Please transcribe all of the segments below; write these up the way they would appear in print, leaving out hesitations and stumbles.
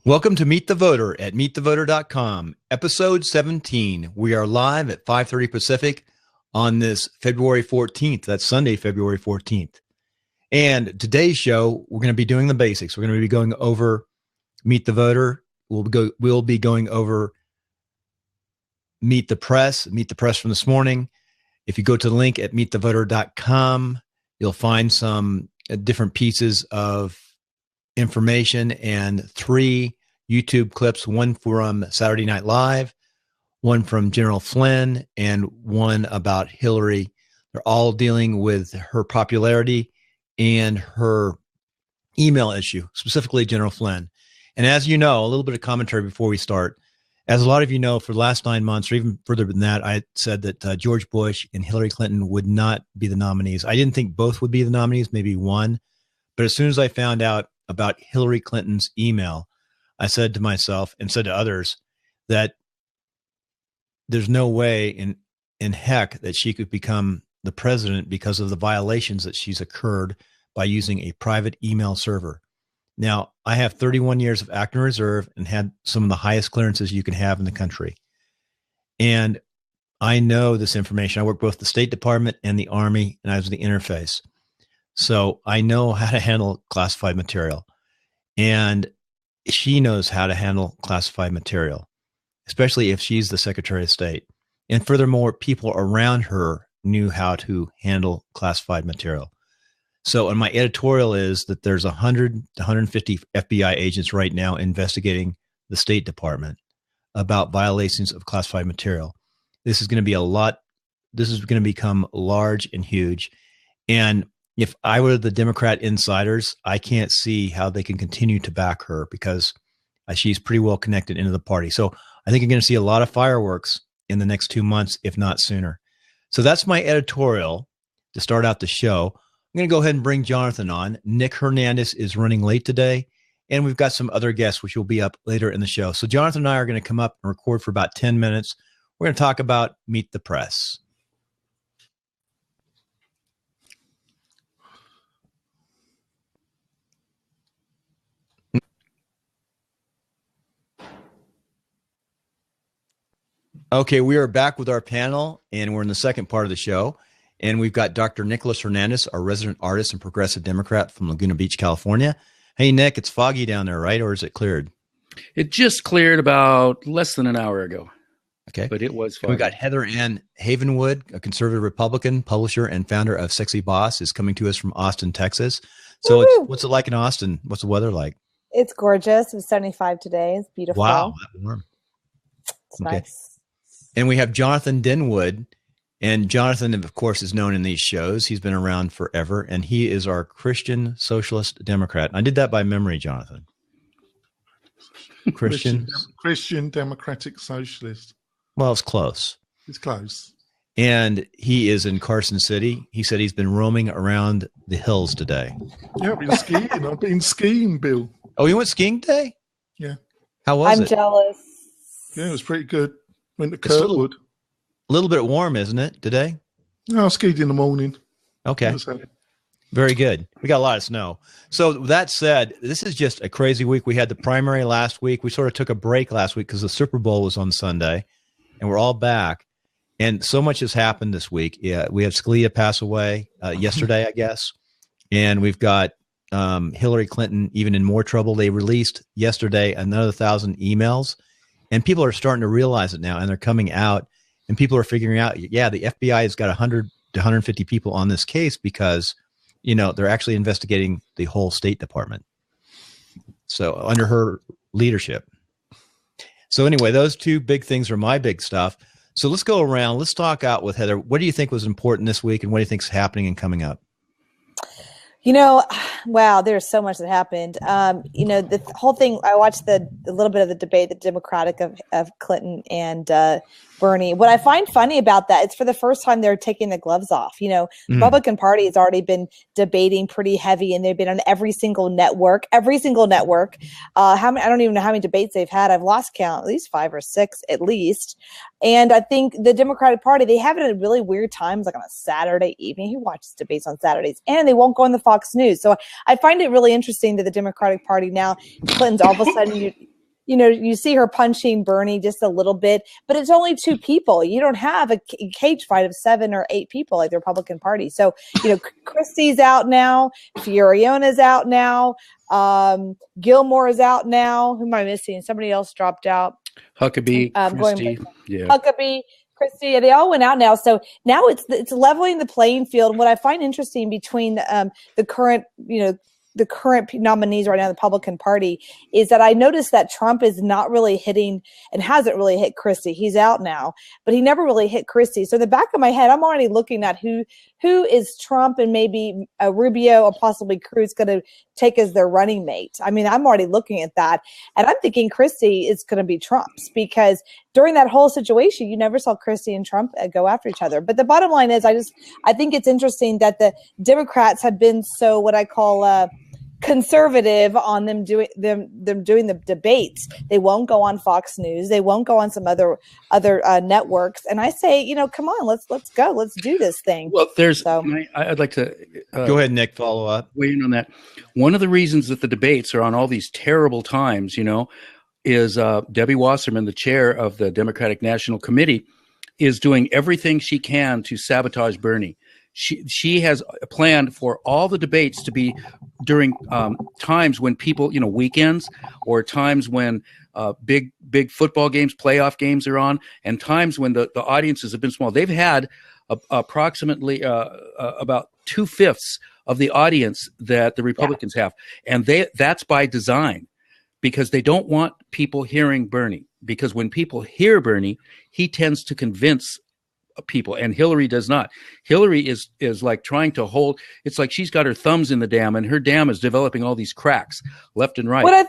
Welcome to Meet the Voter at meetthevoter.com, episode 17. We are live at 5:30 Pacific on this February 14th. That's Sunday, February 14th. And today's show, we're going to be doing the basics. We're going to be going over Meet the Voter. We'll be going over Meet the Press from this morning. If you go to the link at meetthevoter.com, you'll find some different pieces of information and 3 YouTube clips, one from Saturday Night Live, one from General Flynn, and one about Hillary. They're all dealing with her popularity and her email issue, specifically General Flynn. And as you know, a little bit of commentary before we start. As a lot of you know, for the last 9 months, or even further than that, I said that George Bush and Hillary Clinton would not be the nominees. I didn't think both would be the nominees, maybe one. But as soon as I found out about Hillary Clinton's email, I said to myself and said to others that there's no way in heck that she could become the president because of the violations that she's occurred by using a private email server. Now, I have 31 years of active reserve and had some of the highest clearances you can have in the country. And I know this information. I work both the State Department and the Army, and I was the interface. So I know how to handle classified material. And she knows how to handle classified material, especially if she's the Secretary of State. And furthermore, people around her knew how to handle classified material. So, and my editorial is that there's 100 to 150 FBI agents right now investigating the State Department about violations of classified material. This is going to be a lot. This is going to become large and huge. And if I were the Democrat insiders, I can't see how they can continue to back her because she's pretty well connected into the party. So I think you're going to see a lot of fireworks in the next 2 months, if not sooner. So that's my editorial to start out the show. I'm going to go ahead and bring Jonathan on. Nick Hernandez is running late today, and we've got some other guests, which will be up later in the show. So Jonathan and I are going to come up and record for about 10 minutes. We're going to talk about Meet the Press. Okay, we are back with our panel, and we're in the second part of the show. And we've got Dr. Nicholas Hernandez, our resident artist and progressive Democrat from Laguna Beach, California. Hey, Nick, it's foggy down there, right? Or is it cleared? It just cleared about less than an hour ago. Okay. But it was foggy. We've got Heather Ann Havenwood, a conservative Republican, publisher and founder of Sexy Boss, is coming to us from Austin, Texas. So what's it like in Austin? What's the weather like? It's gorgeous. It was 75 today. It's beautiful. Wow, that warm. It's nice. And we have Jonathan Denwood. And Jonathan, of course, is known in these shows. He's been around forever, and he is our Christian Socialist Democrat. I did that by memory, Jonathan. Christian Democratic Socialist. Well, it's close. It's close. And he is in Carson City. He said he's been roaming around the hills today. Yeah, I've been skiing. I've been skiing, Bill. Oh, you went skiing today? Yeah. How was it? I'm jealous. Yeah, it was pretty good. Went to Kirkwood. A little bit warm, isn't it, today? No, I skied in the morning. Okay. Very good. We got a lot of snow. So that said, this is just a crazy week. We had the primary last week. We sort of took a break last week because the Super Bowl was on Sunday, and we're all back. And so much has happened this week. Yeah, we had Scalia pass away yesterday, I guess. And we've got Hillary Clinton even in more trouble. They released yesterday another 1,000 emails, and people are starting to realize it now, and they're coming out. And people are figuring out, yeah, the FBI has got 100 to 150 people on this case because, you know, they're actually investigating the whole State Department. So under her leadership. So anyway, those two big things are my big stuff. So let's go around. Let's talk out with Heather. What do you think was important this week, and what do you think is happening and coming up? You know, wow, there's so much that happened. You know, the whole thing, I watched a little bit of the debate, the Democratic of Clinton and Bernie. What I find funny about that, it's for the first time they're taking the gloves off. You know, Republican Party has already been debating pretty heavy, and they've been on every single network. How many? I don't even know how many debates they've had. I've lost count, at least 5 or 6 at least. And I think the Democratic Party, they have it at really weird times, like on a Saturday evening. Who watches debates on Saturdays? And they won't go on the Fox News. So I find it really interesting that the Democratic Party now, Clinton's all of a sudden, you see her punching Bernie just a little bit, but it's only 2 people. You don't have a cage fight of 7 or 8 people like the Republican Party. So, Christie's out now. Fioriona's out now. Gilmore is out now. Who am I missing? Somebody else dropped out. Huckabee, Christie, Huckabee, Christie, they all went out now. So now it's leveling the playing field. What I find interesting between the current nominees right now in the Republican Party is that I noticed that Trump is not really hitting and hasn't really hit Christie. He's out now, but he never really hit Christie. So in the back of my head, I'm already looking at who is Trump and maybe Rubio or possibly Cruz going to take as their running mate. I mean, I'm already looking at that, and I'm thinking Christie is going to be Trump's, because during that whole situation, you never saw Christie and Trump go after each other. But the bottom line is, I think it's interesting that the Democrats have been so what I call conservative on them doing the debates. They won't go on Fox News. They won't go on some other networks. And I say, come on, let's go. Let's do this thing. Well, I'd like to go ahead, Nick. Follow up. Weigh in on that. One of the reasons that the debates are on all these terrible times, is Debbie Wasserman, the chair of the Democratic National Committee, is doing everything she can to sabotage Bernie. She has planned for all the debates to be during times when people, weekends, or times when big football games, playoff games are on, and times when the audiences have been small. They've had approximately about 2/5 of the audience that the Republicans have, and that's by design, because they don't want people hearing Bernie. Because when people hear Bernie, he tends to convince people, and Hillary does not. Hillary is like trying to hold. It's like she's got her thumbs in the dam, and her dam is developing all these cracks left and right.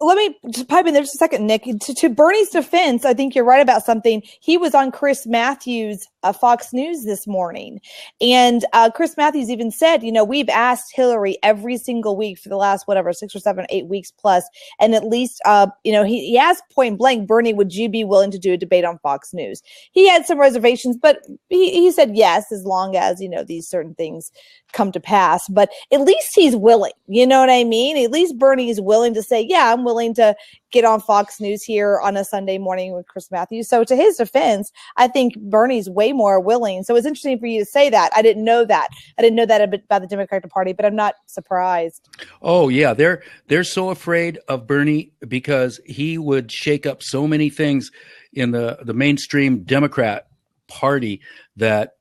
Let me just pipe in there just a second, Nick. To Bernie's defense, I think you're right about something. He was on Chris Matthews' Fox News this morning. And Chris Matthews even said, we've asked Hillary every single week for the last, 6 or 7, 8 weeks plus. And at least, he asked point blank, Bernie, would you be willing to do a debate on Fox News? He had some reservations, but he said yes, as long as, these certain things come to pass. But at least he's willing. You know what I mean? At least Bernie is willing to say, yeah, I'm willing to get on Fox News here on a Sunday morning with Chris Matthews. So to his defense, I think Bernie's way more willing. So it's interesting for you to say that. I didn't know that. About the Democratic Party, but I'm not surprised. Oh yeah, they're so afraid of Bernie because he would shake up so many things in the mainstream Democrat Party that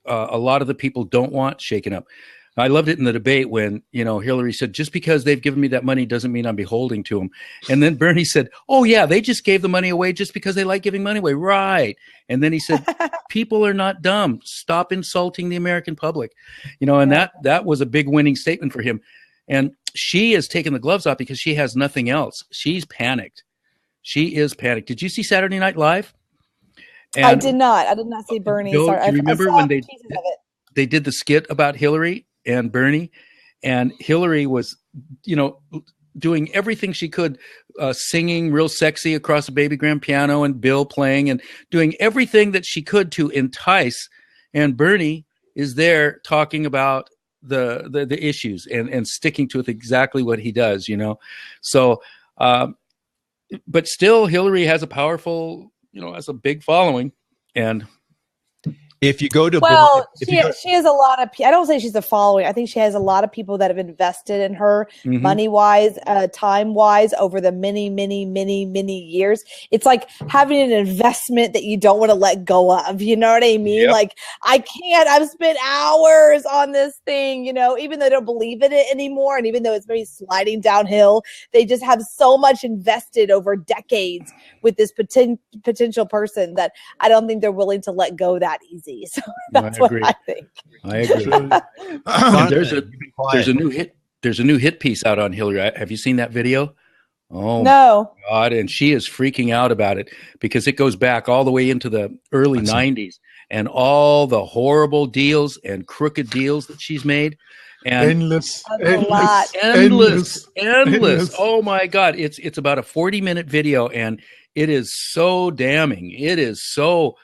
a lot of the people don't want shaken up. I loved it in the debate when, Hillary said, just because they've given me that money doesn't mean I'm beholding to them. And then Bernie said, oh, yeah, they just gave the money away just because they like giving money away. Right. And then he said, people are not dumb. Stop insulting the American public. And that was a big winning statement for him. And she has taken the gloves off because she has nothing else. She's panicked. She is panicked. Did you see Saturday Night Live? And I did not. I did not see Bernie. Do you remember when they did the skit about Hillary and Bernie, and Hillary was, doing everything she could, singing real sexy across a baby grand piano, and Bill playing and doing everything that she could to entice. And Bernie is there talking about the issues and sticking to exactly what he does, So, but still, Hillary has a powerful, has a big following, and. If you go to she has a lot of. I don't say she's a following. I think she has a lot of people that have invested in her, money wise, time wise, over the many years. It's like having an investment that you don't want to let go of. You know what I mean? Yep. Like I can't. I've spent hours on this thing. Even though they don't believe in it anymore, and even though it's maybe sliding downhill, they just have so much invested over decades with this potential person that I don't think they're willing to let go that easy. So that's what I think. I agree. There's a new hit piece out on Hillary. Have you seen that video? Oh no, God! And she is freaking out about it because it goes back all the way into the early '90s and all the horrible deals and crooked deals that she's made. And endless. Oh my God! It's about a 40-minute video, and it is so damning. It is so.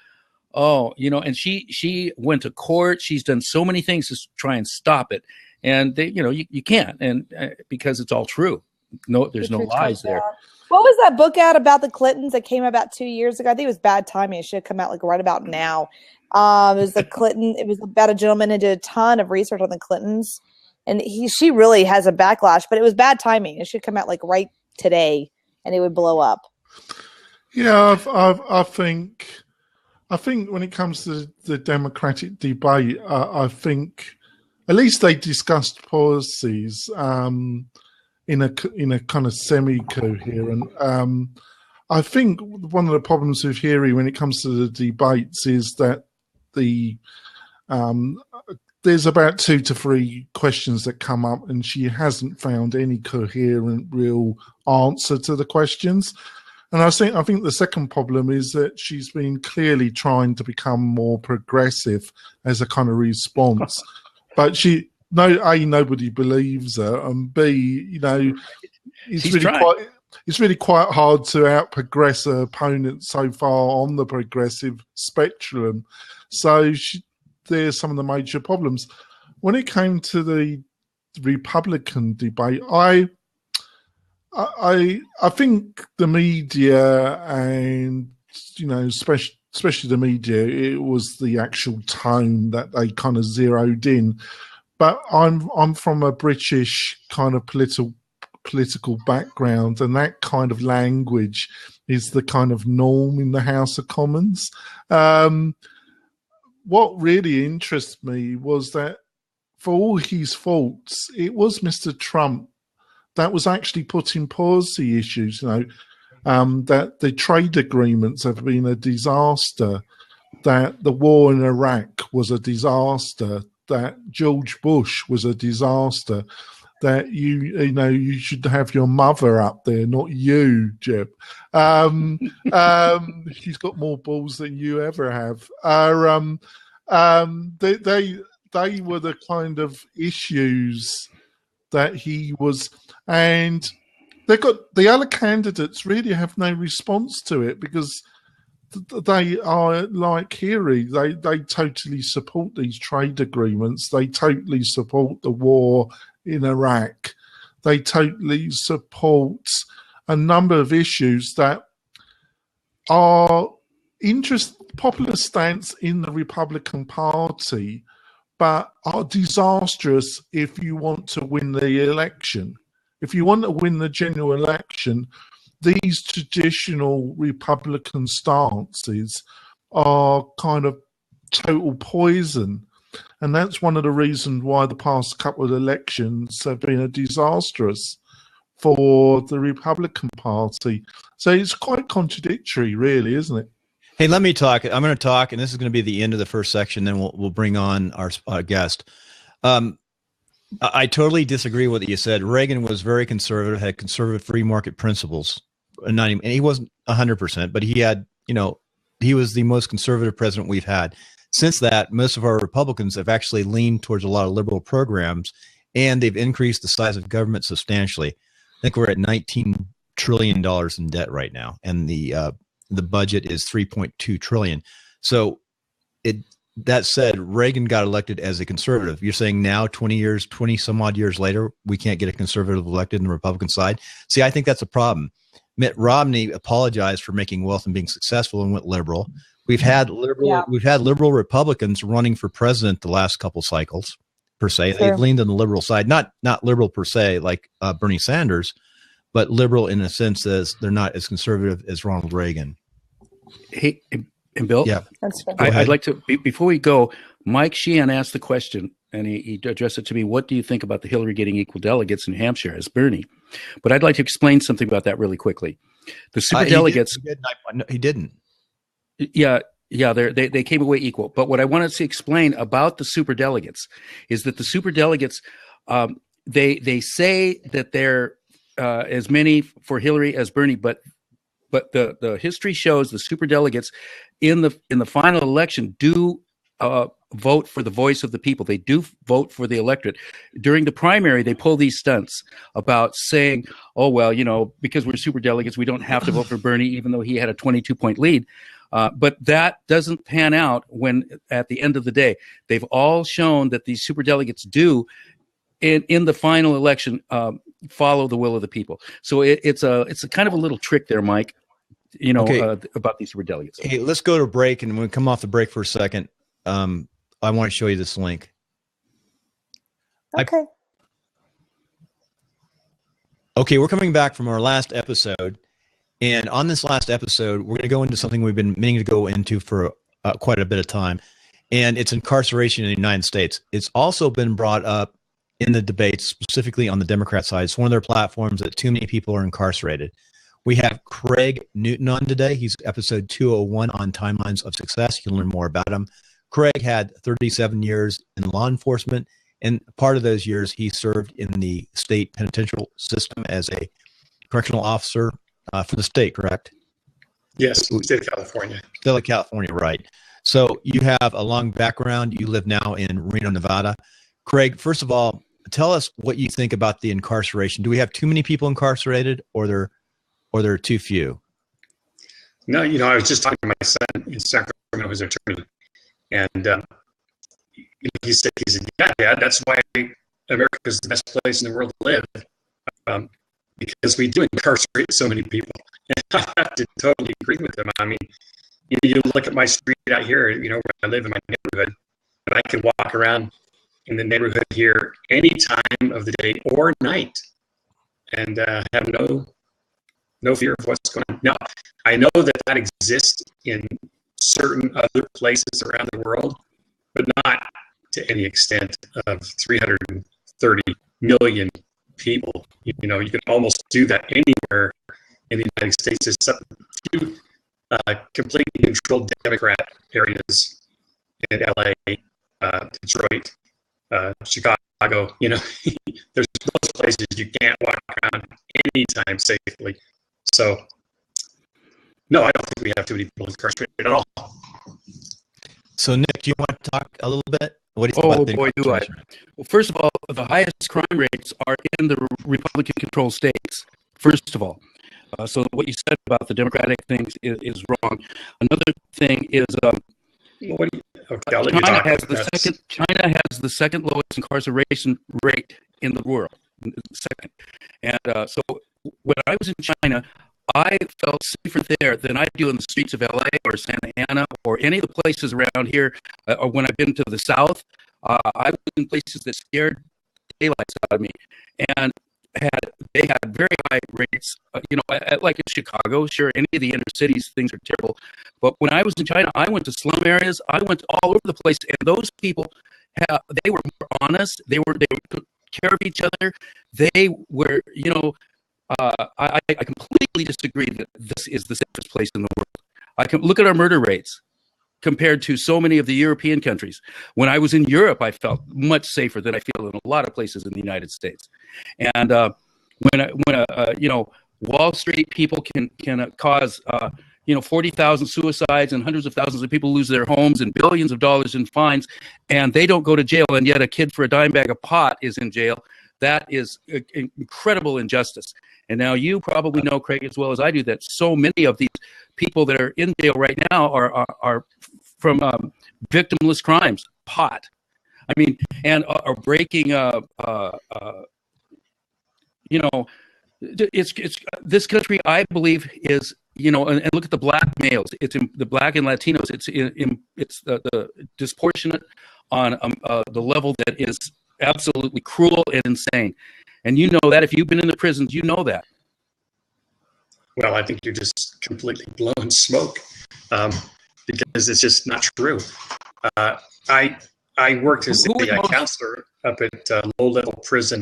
Oh, and she went to court. She's done so many things to try and stop it. and they, you can't, and because it's all true. No, there's no lies there. What was that book out about the Clintons that came out about 2 years ago? I think it was bad timing. It should have come out like right about now. It was the Clinton. It was about a gentleman who did a ton of research on the Clintons, and she really has a backlash. But it was bad timing. It should come out like right today, and it would blow up. Yeah, I think when it comes to the Democratic debate, I think at least they discussed policies in a kind of semi-coherent. I think one of the problems with Hillary when it comes to the debates is that there's about 2 to 3 questions that come up, and she hasn't found any coherent, real answer to the questions. And I think the second problem is that she's been clearly trying to become more progressive as a kind of response, but nobody believes her, and B, it's really quite hard to out-progress her opponent so far on the progressive spectrum. So there's some of the major problems. When it came to the Republican debate, I think the media and especially the media, it was the actual tone that they kind of zeroed in. But I'm from a British kind of political background, and that kind of language is the kind of norm in the House of Commons. What really interests me was that for all his faults, it was Mr. Trump that was actually putting policy issues, that the trade agreements have been a disaster, that the war in Iraq was a disaster, that George Bush was a disaster, that you should have your mother up there, not you, Jeb. She's got more balls than you ever have. They were the kind of issues that he was, and the other candidates really have no response to it because they are like Hillary. They totally support these trade agreements. They totally support the war in Iraq. They totally support a number of issues that are popular stance in the Republican Party, but are disastrous if you want to win the election. If you want to win the general election, these traditional Republican stances are kind of total poison. And that's one of the reasons why the past couple of elections have been disastrous for the Republican Party. So it's quite contradictory, really, isn't it? Hey, let me talk. I'm going to talk, and this is going to be the end of the first section. Then we'll bring on our guest. I totally disagree with what you said. Reagan was very conservative, had conservative free market principles. And he wasn't 100%, but he had, he was the most conservative president we've had. Since that, most of our Republicans have actually leaned towards a lot of liberal programs, and they've increased the size of government substantially. I think we're at $19 trillion in debt right now, and the budget is $3.2 trillion. So that said, Reagan got elected as a conservative. You're saying now, 20 some odd years later, we can't get a conservative elected in the Republican side? See, I think that's a problem. Mitt Romney apologized for making wealth and being successful and went liberal. We've had liberal Republicans running for president the last couple cycles, per se. Sure. They've leaned on the liberal side, not liberal per se like Bernie Sanders, but liberal in a sense as they're not as conservative as Ronald Reagan. Hey, and Bill, yeah, I'd like to, before we go, Mike Sheehan asked the question, and he addressed it to me. What do you think about the Hillary getting equal delegates in New Hampshire as Bernie? But I'd like to explain something about that really quickly. The super delegates. He didn't. Yeah, they came away equal. But what I wanted to explain about the super delegates is that the super delegates, they say that they're as many for Hillary as Bernie, but the history shows the super delegates in the final election do vote for the voice of the people. They do vote for the electorate. During the primary, they pull these stunts about saying, oh, well, because we're super delegates, we don't have to vote for Bernie, even though he had a 22-point lead. But that doesn't pan out when, at the end of the day, they've all shown that these super delegates do in the final election, follow the will of the people. So it's a kind of a little trick there, Mike. About these super delegates. Hey, let's go to a break, and when we come off the break for a second, I want to show you this link. Okay. Okay, we're coming back from our last episode, and on this last episode, we're going to go into something we've been meaning to go into for quite a bit of time, and it's incarceration in the United States. It's also been brought up in the debates, specifically on the Democrat side. It's one of their platforms that too many people are incarcerated. We have Craig Newton on today. He's episode 201 on Timelines of Success. You can learn more about him. Craig had 37 years in law enforcement, and part of those years he served in the state penitential system as a correctional officer for the state, correct? Yes, state of California. State of California, right. So you have a long background. You live now in Reno, Nevada. Craig, first of all, tell us what you think about the incarceration. Do we have too many people incarcerated, or there are too few? No, I was just talking to my son in Sacramento, who's an attorney, and he said, "Yeah, Dad, that's why America is the best place in the world to live, because we do incarcerate so many people." And I have to totally agree with him. I mean, you look at my street out here, where I live in my neighborhood, and I can walk around in the neighborhood here any time of the day or night, and have no fear of what's going on. Now, I know that exists in certain other places around the world, but not to any extent of 330 million people. You can almost do that anywhere in the United States, except a few completely controlled Democrat areas in LA, Detroit, Chicago. There's those places you can't walk around anytime safely. So, no, I don't think we have too many people incarcerated at all. So, Nick, do you want to talk a little bit? What do you think about the incarceration? Well, first of all, the highest crime rates are in the Republican-controlled states, first of all. So what you said about the Democratic things is wrong. Another thing is China has the second lowest incarceration rate in the world. Second. And so when I was in China, I felt safer there than I do in the streets of LA or Santa Ana or any of the places around here. Or when I've been to the South, I was in places that scared daylights out of me. And they had very high rates, like in Chicago. Sure, any of the inner cities, things are terrible. But when I was in China, I went to slum areas. I went all over the place, and those people, they were more honest. They took care of each other. They were, I completely disagree that this is the safest place in the world. I can look at our murder rates compared to so many of the European countries. When I was in Europe, I felt much safer than I feel in a lot of places in the United States. And when Wall Street people can cause 40,000 suicides and hundreds of thousands of people lose their homes and billions of dollars in fines, and they don't go to jail, and yet a kid for a dime bag of pot is in jail. That is incredible injustice. And now you probably know, Craig, as well as I do, that so many of these people that are in jail right now are from victimless crimes, pot. I mean, and are breaking. It's this country, I believe, is and look at the black males. It's in the black and Latinos. It's the disproportionate on the level that is absolutely cruel and insane. And you know that if you've been in the prisons, you know that. Well, I think you're just completely blowing smoke, because it's just not true. I worked as a counselor up at low-level prison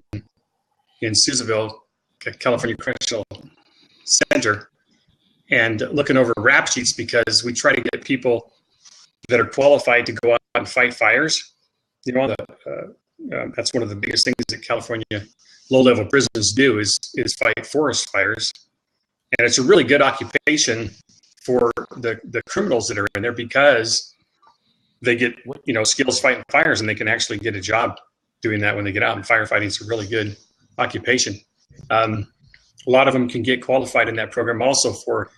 in Susanville, California Correctional Center, and looking over rap sheets because we try to get people that are qualified to go out and fight fires. That's one of the biggest things that California low-level prisons do is fight forest fires. And it's a really good occupation for the criminals that are in there because they get, skills fighting fires, and they can actually get a job doing that when they get out. And firefighting is a really good occupation. A lot of them can get qualified in that program also for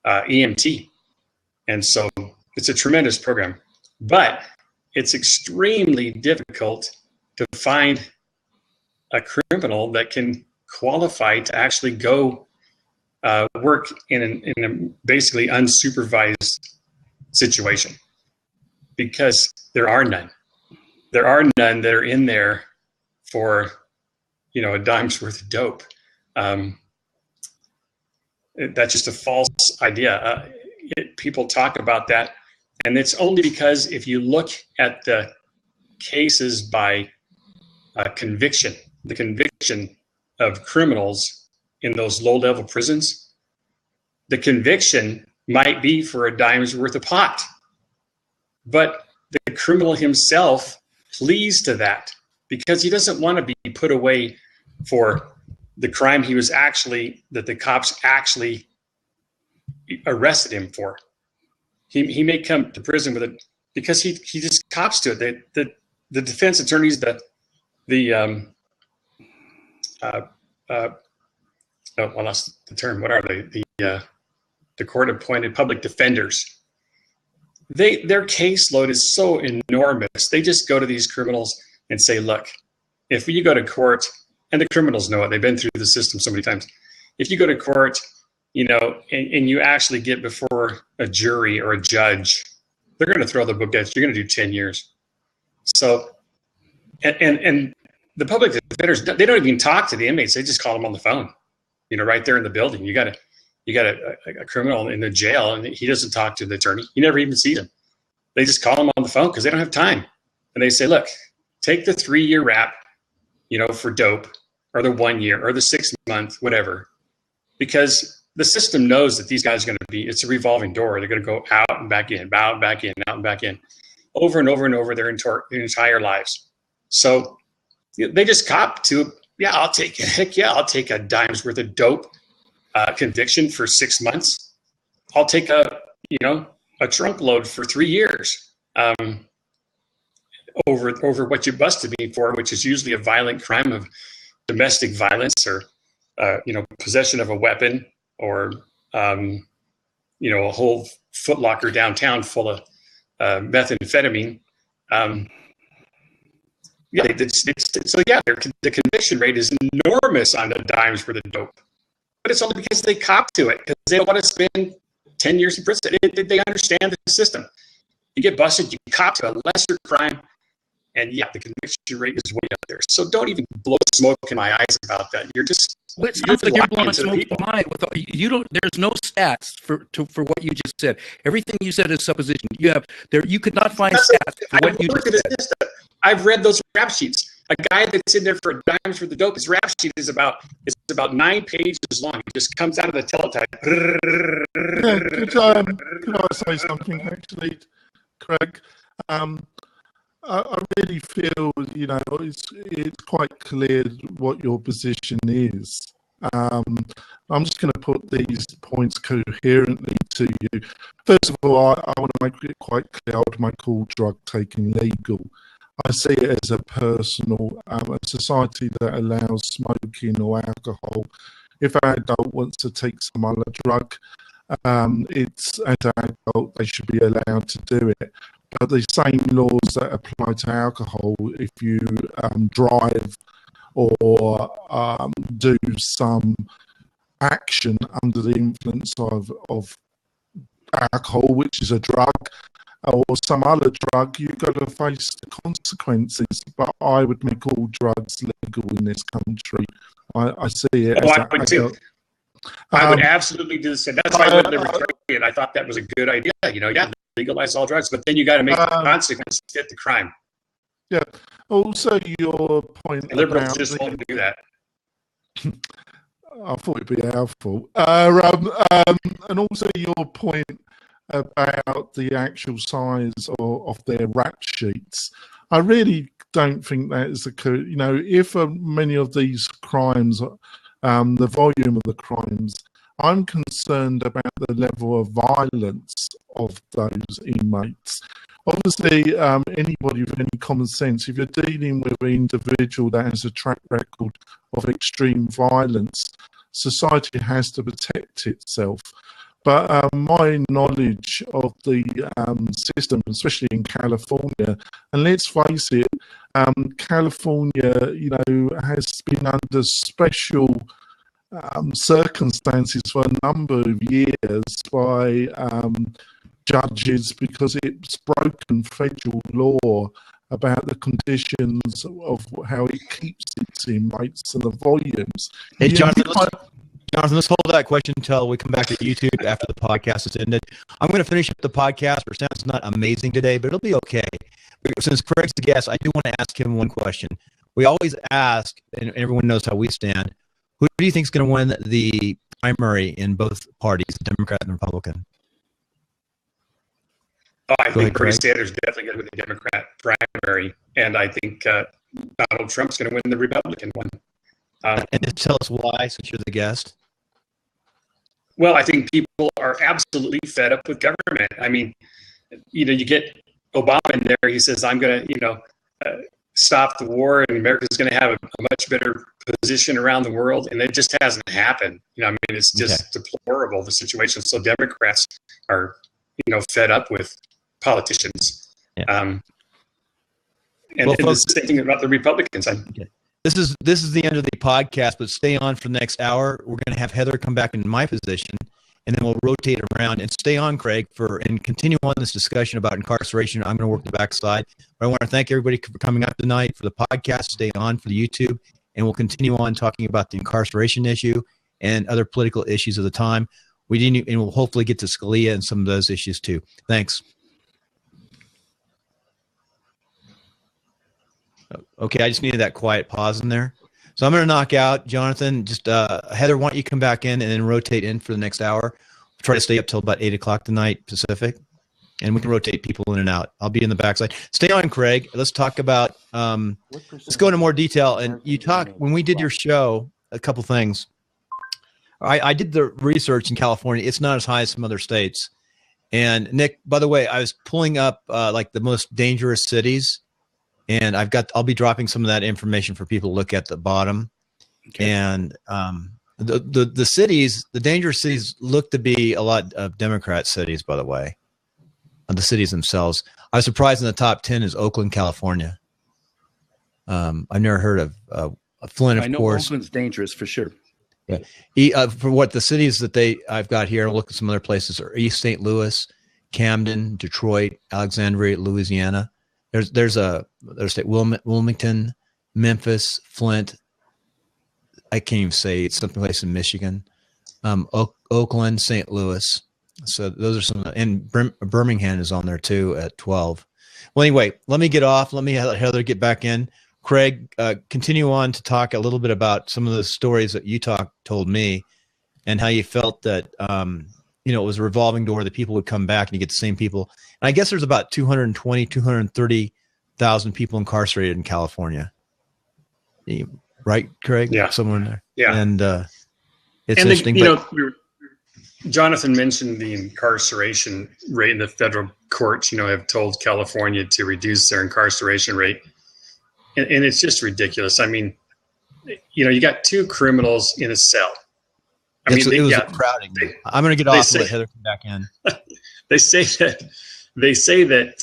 EMT. And so it's a tremendous program. But it's extremely difficult to find a criminal that can qualify to actually go work in a basically unsupervised situation, because there are none. There are none that are in there for, a dime's worth of dope. That's just a false idea. People talk about that, and it's only because if you look at the cases by conviction, the conviction of criminals in those low-level prisons, the conviction might be for a dime's worth of pot, but the criminal himself pleads to that because he doesn't want to be put away for the crime that the cops actually arrested him for. He may come to prison with it because he just cops to it. The defense attorneys, I lost the term. What are they? The court-appointed public defenders. Their caseload is so enormous. They just go to these criminals and say, look, if you go to court, and the criminals know it, they've been through the system so many times. If you go to court, and you actually get before a jury or a judge, they're going to throw the book at you. You're going to do 10 years. So, and the public defenders, they don't even talk to the inmates. They just call them on the phone, right there in the building. You got a criminal in the jail, and he doesn't talk to the attorney. He never even sees him. They just call him on the phone because they don't have time. And they say, look, take the 3-year rap, for dope, or the 1 year, or the 6 month, whatever. Because the system knows that these guys are going to it's a revolving door. They're going to go out and back in, out and back in, out and back in, over and over and over their entire lives. So they just cop to, I'll take a dime's worth of dope conviction for 6 months. I'll take a trunk load for 3 years over what you busted me for, which is usually a violent crime of domestic violence or possession of a weapon, or a whole Foot Locker downtown full of methamphetamine. The conviction rate is enormous on the dimes for the dope, but it's only because they cop to it, because they don't want to spend 10 years in prison. They understand the system. You get busted, you cop to a lesser crime, and the conviction rate is way up there. So don't even blow smoke in my eyes about that. You're just it sounds like you're blowing smoke in my eye. There's no stats for what you just said. Everything you said is supposition. You could not find stats for what you just said. I've read those rap sheets. A guy that's in there for dimes for the dope, his rap sheet is about 9 pages long. It just comes out of the teletype. Could I say something, actually, Craig? I really feel, it's quite clear what your position is. I'm just going to put these points coherently to you. First of all, I want to make it quite clear, I would make all drug taking legal. I see it as a personal, a society that allows smoking or alcohol. If an adult wants to take some other drug, it's as an adult, they should be allowed to do it. But the same laws that apply to alcohol, if you drive or do some action under the influence of alcohol, which is a drug, or some other drug, you've got to face the consequences. But I would make all drugs legal in this country. I see it. I would too. I would absolutely do the same. That's why I went libertarian. I thought that was a good idea. Legalize all drugs, but then you got to make the consequences fit the crime. Yeah. Also, your point. And liberals just won't do that. I thought it'd be our fault. And also your point about the actual size of their rap sheets. I really don't think that is if many of these crimes, the volume of the crimes, I'm concerned about the level of violence of those inmates. Obviously, anybody with any common sense, if you're dealing with an individual that has a track record of extreme violence, society has to protect itself. But my knowledge of the system, especially in California, and let's face it, California, has been under special circumstances for a number of years by judges because it's broken federal law about the conditions of how it keeps its inmates and the volumes. Hey, Jonathan, let's hold that question until we come back to YouTube after the podcast is ended. I'm going to finish up the podcast. Our sound's not amazing today, but it'll be okay. Since Craig's the guest, I do want to ask him one question. We always ask, and everyone knows how we stand, who do you think is going to win the primary in both parties, Democrat and Republican? Oh, I think Bernie Sanders is definitely going to win the Democrat primary, and I think Donald Trump's going to win the Republican one. And tell us why, since you're the guest. Well, I think people are absolutely fed up with government. I mean, you get Obama in there. He says, "I'm going to, stop the war, and America's going to have a much better position around the world," and it just hasn't happened. It's just deplorable, the situation. So Democrats are, fed up with politicians. Yeah. And folks, the same thing about the Republicans. This is the end of the podcast, but stay on for the next hour. We're going to have Heather come back in my position, and then we'll rotate around. And stay on, Craig, and continue on this discussion about incarceration. I'm going to work the backside. But I want to thank everybody for coming out tonight for the podcast. Stay on for the YouTube, and we'll continue on talking about the incarceration issue and other political issues of the time. And we'll hopefully get to Scalia and some of those issues too. Thanks. Okay, I just needed that quiet pause in there. So I'm going to knock out Jonathan. Just Heather, why don't you come back in and then rotate in for the next hour? We'll try to stay up till about 8 o'clock tonight Pacific, and we can rotate people in and out. I'll be in the backside. Stay on, Craig. Let's talk about. Let's go into more detail. And you talked when we did your show. A couple things. I did the research in California. It's not as high as some other states. And Nick, by the way, I was pulling up like the most dangerous cities. And I'll be dropping some of that information for people to look at the bottom. Okay. And the cities, the dangerous cities look to be a lot of Democrat cities, by the way, the cities themselves. I was surprised in the top 10 is Oakland, California. I've never heard of Flint, of course. I know Oakland's dangerous for sure. Yeah. For what the cities that I've got here, I'll look at some other places, are East St. Louis, Camden, Detroit, Alexandria, Louisiana. There's Wilmington, Memphis, Flint. I can't even say it's someplace in Michigan. Oakland, St. Louis. So those are some, and Birmingham is on there too at 12. Well, anyway, let me get off. Let me let Heather get back in. Craig, continue on to talk a little bit about some of the stories that you told me, and how you felt that it was a revolving door that people would come back and you get the same people. And I guess there's about 230,000 people incarcerated in California. Right, Craig? Yeah. Somewhere in there. Yeah. And it's interesting. Jonathan mentioned the incarceration rate in the federal courts, have told California to reduce their incarceration rate. And it's just ridiculous. I mean, you got two criminals in a cell. It was a crowding. I'm going to get off and let Heather come back in. They say that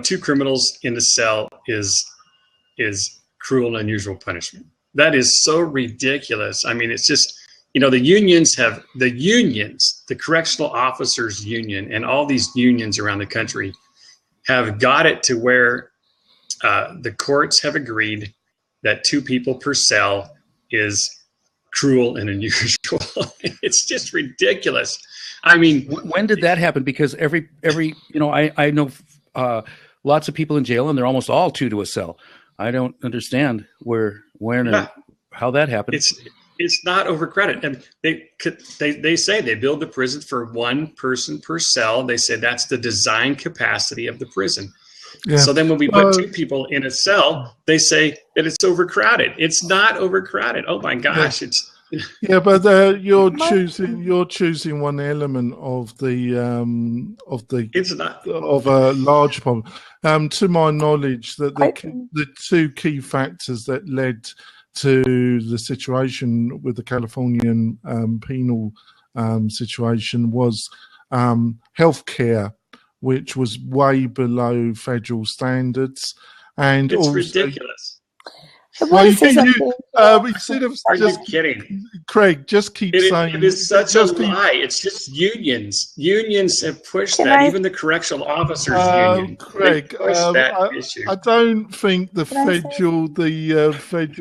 two criminals in a cell is cruel and unusual punishment. That is so ridiculous. I mean, it's just, the correctional officers union and all these unions around the country have got it to where the courts have agreed that 2 people per cell is cruel and unusual. It's just ridiculous. I mean, when did that happen? Because every I know lots of people in jail, and they're almost all 2 to a cell. I don't understand when or how that happened. It's not overcrowded. And they say they build the prison for 1 person per cell. They say that's the design capacity of the prison. Yeah. So then when we put 2 people in a cell, they say that it's overcrowded. It's not overcrowded. Oh my gosh. Yeah, but you're choosing one element of a large problem. To my knowledge, that the 2 key factors that led to the situation with the Californian penal situation was healthcare, which was way below federal standards, and It's also ridiculous. well, instead of Are just you kidding? Craig, just keep saying it is such a lie. It's just unions. Unions have pushed that. Even the correctional officers union. Craig, that issue. I don't think the federal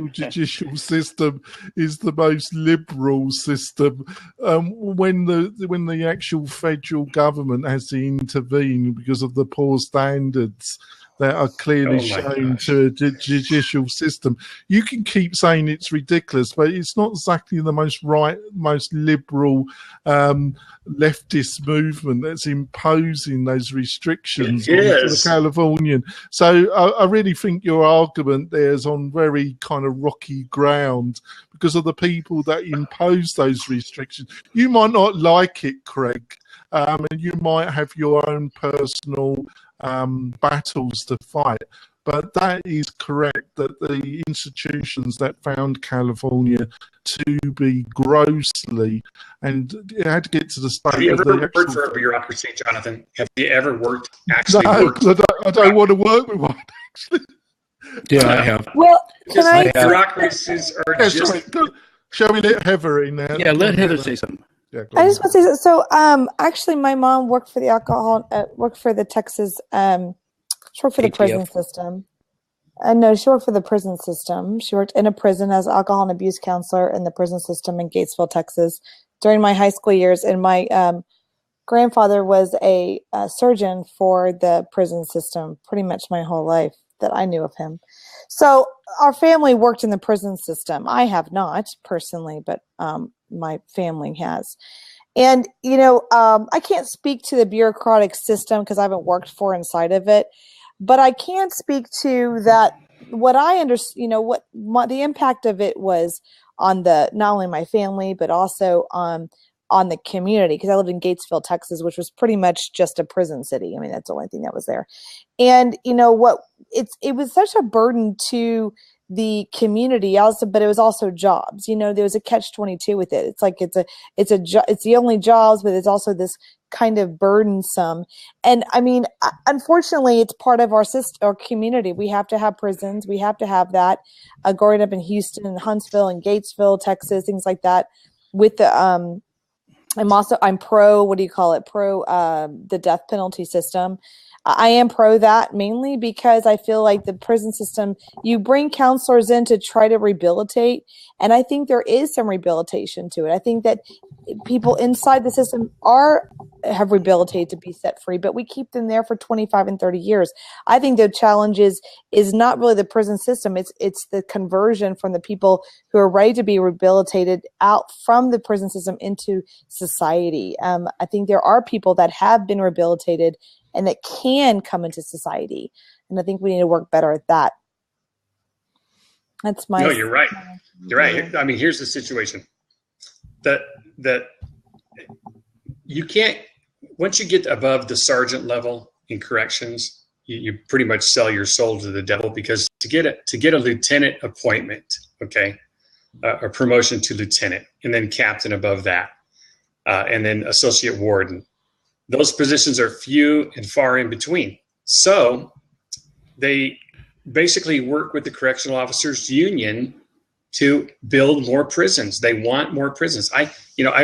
judicial system is the most liberal system. When the actual federal government has to intervene because of the poor standards that are clearly shown to a judicial system. You can keep saying it's ridiculous, but it's not exactly the most liberal leftist movement that's imposing those restrictions on the Californian. So I really think your argument there is on very kind of rocky ground because of the people that impose those restrictions. You might not like it, Craig, and you might have your own personal battles to fight, but that is correct that the institutions that found California to be grossly, and it had to get to the state. Have you ever worked for a bureaucracy, Jonathan? Have you ever worked? No, I don't want to work with one. Actually, yeah, I have. Well, bureaucracies are just. Shall we let Heather in there? Yeah, let Heather say something. Yeah, I just want to say so. Actually, my mom worked for the worked for the Texas. She worked for the prison system. No, she worked for the prison system. She worked in a prison as an alcohol and abuse counselor in the prison system in Gatesville, Texas, during my high school years. And my grandfather was a surgeon for the prison system pretty much my whole life that I knew of him. So our family worked in the prison system. I have not personally, but my family has. And, I can't speak to the bureaucratic system because I haven't worked for inside of it, but I can speak to that. What I understand, the impact of it was on not only my family, but also on the community. Because I lived in Gatesville, Texas, which was pretty much just a prison city. I mean, that's the only thing that was there. And it was such a burden to the community also, but it was also jobs. There was a catch-22 with it. It's like it's the only jobs, but it's also this kind of burdensome. And I mean, unfortunately, it's part of our community. We have to have prisons. We have to have that. Growing up in Houston and Huntsville and Gatesville, Texas, things like that. With the I'm pro. The death penalty system. I am pro that mainly because I feel like the prison system, you bring counselors in to try to rehabilitate. And I think there is some rehabilitation to it. I think that people inside the system have rehabilitated to be set free, but we keep them there for 25 and 30 years. I think the challenge is not really the prison system. It's the conversion from the people who are ready to be rehabilitated out from the prison system into society. I think there are people that have been rehabilitated and that can come into society. And I think we need to work better at that. That's my... No, you're right. You're right. I mean, here's the situation. That you can't, once you get above the sergeant level in corrections, you pretty much sell your soul to the devil, because to get a lieutenant appointment, a promotion to lieutenant, and then captain above that, and then associate warden, those positions are few and far in between. So they basically work with the correctional officers union to build more prisons. They want more prisons. I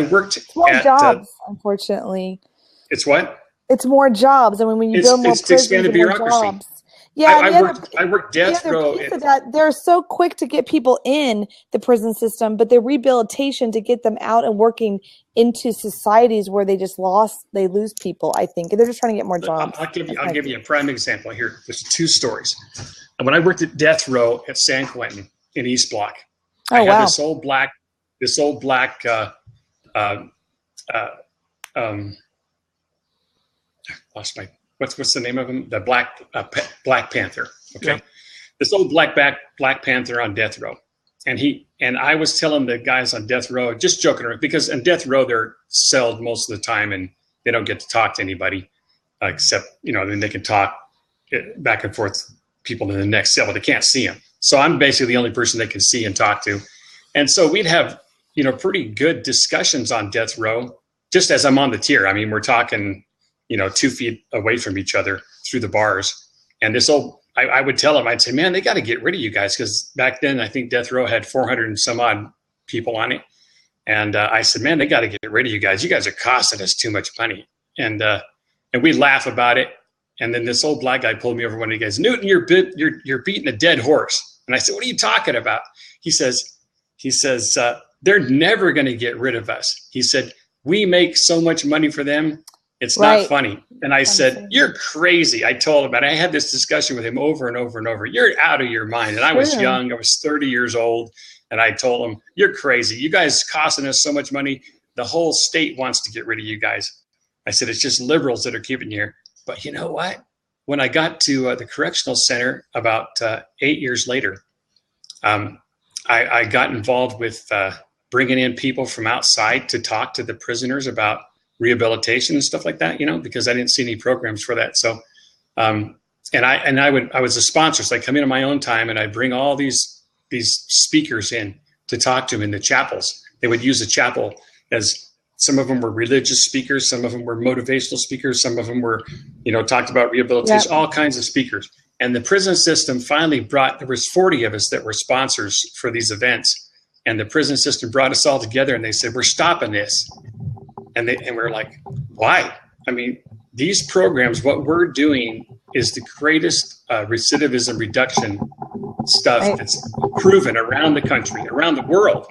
worked more jobs, unfortunately. It's what? It's more jobs. I mean, when you build more prisons, expand the bureaucracy. Jobs. Yeah, I worked death row. They're so quick to get people in the prison system, but the rehabilitation to get them out and working into societies where they lose people, I think. And they're just trying to get more jobs. I'll give you a prime example here. There's two stories. When I worked at death row at San Quentin in East Block, I had this old black lost my, what's the name of him? The Black Panther. Okay. Yeah. This old Black Panther on death row. And I was telling the guys on death row, just joking around, because on death row, they're celled most of the time and they don't get to talk to anybody except, then they can talk back and forth people in the next cell, but they can't see them. So I'm basically the only person they can see and talk to. And so we'd have, pretty good discussions on death row just as I'm on the tier, I mean, we're talking, 2 feet away from each other through the bars. And this I would tell him, I'd say, man, they got to get rid of you guys. Because back then, I think Death Row had 400 and some odd people on it. And I said, man, they got to get rid of you guys. You guys are costing us too much money. And we'd laugh about it. And then this old black guy pulled me over one day. He goes, Newton, you're beating a dead horse. And I said, what are you talking about? He says, they're never going to get rid of us. He said, we make so much money for them. It's not funny. And I said, you're crazy. I told him, and I had this discussion with him over and over and over. You're out of your mind. And I was young. I was 30 years old. And I told him, you're crazy. You guys costing us so much money. The whole state wants to get rid of you guys. I said, it's just liberals that are keeping you here. But you know what? When I got to the correctional center about 8 years later, I got involved with bringing in people from outside to talk to the prisoners about rehabilitation and stuff like that, because I didn't see any programs for that. So, I was a sponsor. So I come in on my own time and I bring all these speakers in to talk to them in the chapels. They would use the chapel as, some of them were religious speakers. Some of them were motivational speakers. Some of them were, talked about rehabilitation, all kinds of speakers. And the prison system finally there was 40 of us that were sponsors for these events. And the prison system brought us all together and they said, we're stopping this. And we're like, why? I mean, these programs, what we're doing is the greatest recidivism reduction stuff that's proven around the country, around the world.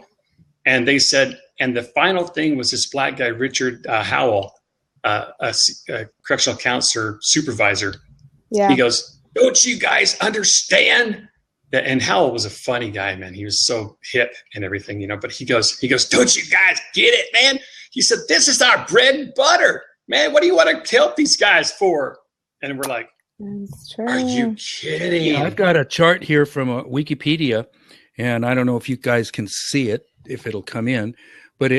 And they said, and the final thing was this black guy, Richard Howell, a correctional counselor supervisor. Yeah. He goes, don't you guys understand that? And Howell was a funny guy, man. He was so hip and everything, but he goes, don't you guys get it, man? He said, this is our bread and butter, man. What do you want to help these guys for? And we're like, are you kidding? Yeah, I've got a chart here from Wikipedia, and I don't know if you guys can see it, if it'll come in, but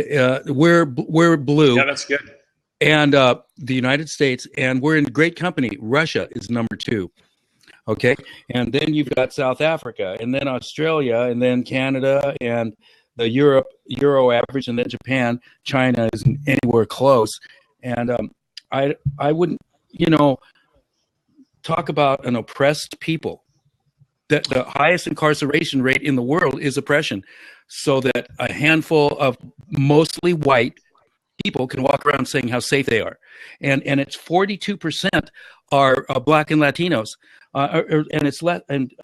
we're blue. Yeah, that's good. And the United States, and we're in great company. Russia is number 2. Okay. And then you've got South Africa, and then Australia, and then Canada, and the Euro average, and then Japan. China isn't anywhere close. And I wouldn't, talk about an oppressed people. That the highest incarceration rate in the world is oppression, so that a handful of mostly white people can walk around saying how safe they are. And it's 42% are Black and Latinos, and it's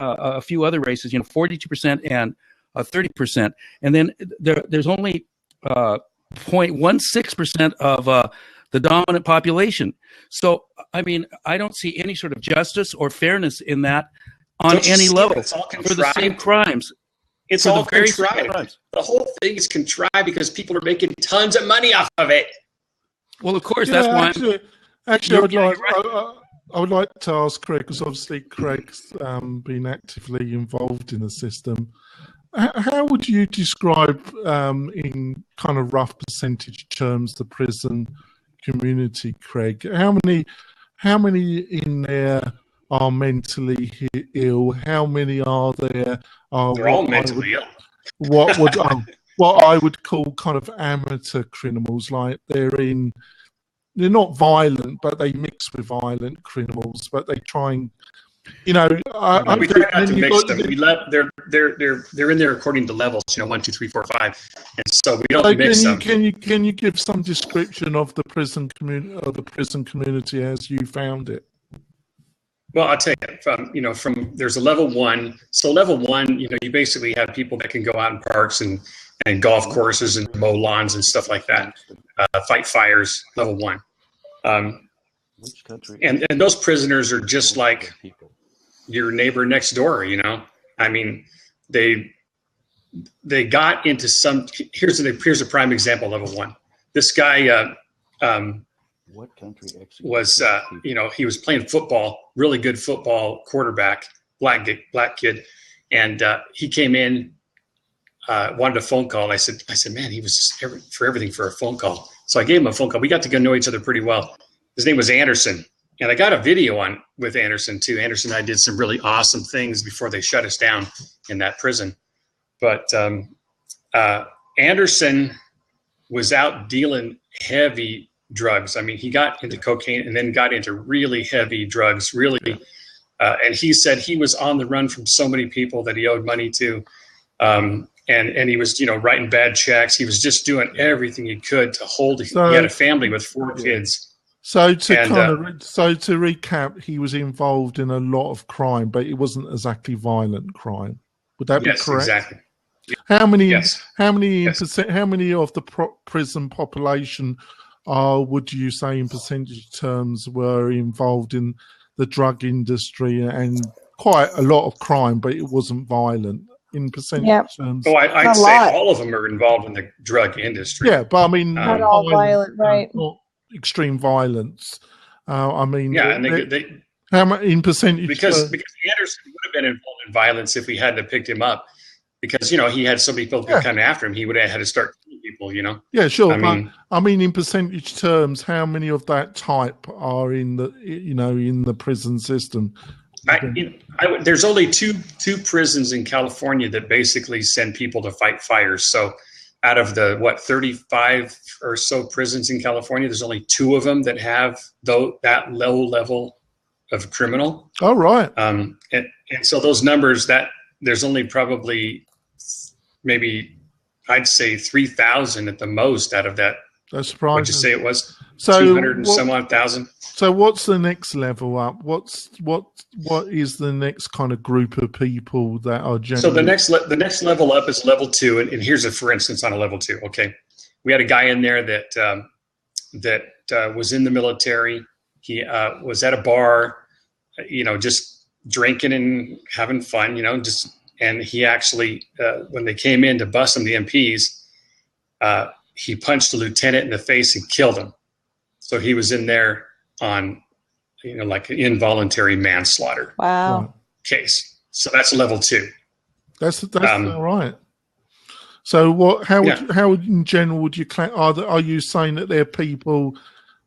a few other races, 42% and 30%. And then there's only 0.16% of the dominant population. So, I mean, I don't see any sort of justice or fairness in that on any level for the same crimes. It's all contrived. The whole thing is contrived because people are making tons of money off of it. Well, of course, that's why. Actually, I would like to ask Craig, because obviously Craig's been actively involved in the system. How would you describe, in kind of rough percentage terms, the prison community, Craig? How many in there are mentally ill? How many are there? They're all mentally ill. What I would call kind of amateur criminals, like they're not violent, but they mix with violent criminals, but they try and, we try not to mix them. They're in there according to levels, 1, 2, 3, 4, 5, and so we don't mix them. Can you give some description of the prison community as you found it? Well, I'll tell you, from there's a level 1. So level 1, you basically have people that can go out in parks and golf courses and mow lawns and stuff like that, fight fires. Level 1. Which country? And those prisoners are just like your neighbor next door. I mean, they got into some. Here's a prime example. Level 1. This guy. What country was he was playing football, really good football quarterback, black kid, and he came in, wanted a phone call. I said, man, he was for everything for a phone call. So I gave him a phone call. We got to know each other pretty well. His name was Anderson, and I got a video with Anderson too. Anderson and I did some really awesome things before they shut us down in that prison. But Anderson was out dealing heavy drugs. I mean, he got into cocaine and then got into really heavy drugs, really. And he said he was on the run from so many people that he owed money to. And he was, writing bad checks. He was just doing everything he could to hold. He had a family with 4 kids. So to recap, he was involved in a lot of crime, but it wasn't exactly violent crime. Would that be correct? Exactly. How many? Yes. How many percent? How many of the prison population would you say, in percentage terms, were involved in the drug industry and quite a lot of crime, but it wasn't violent in percentage terms? Oh, I'd say all of them are involved in the drug industry. Yeah, but I mean, not all violent, right? Not extreme violence. I mean, and they how much in percentage? Because Anderson would have been involved in violence if we hadn't have picked him up. Because he had so many people coming after him, he would have had to start killing people. Yeah, sure. I mean, in percentage terms, how many of that type are in the in the prison system? There's only two prisons in California that basically send people to fight fires. So out of the 35 or so prisons in California, there's only 2 of them that have that low level of criminal. Oh, right. And so those numbers, that there's only probably maybe I'd say 3,000 at the most out of that. That's surprising. What'd you say it was? So 200 and some odd thousand. So what's the next level up? What is the next kind of group of people that are generally? So the next level up is level 2, and here's a for instance on a level 2. Okay, we had a guy in there that was in the military. He was at a bar, just drinking and having fun, and he actually when they came in to bust him, the MPs, he punched a lieutenant in the face and killed him. So he was in there on, like an involuntary manslaughter. Wow. Case. So that's level 2. That's all right. So how in general would you are you saying that there are people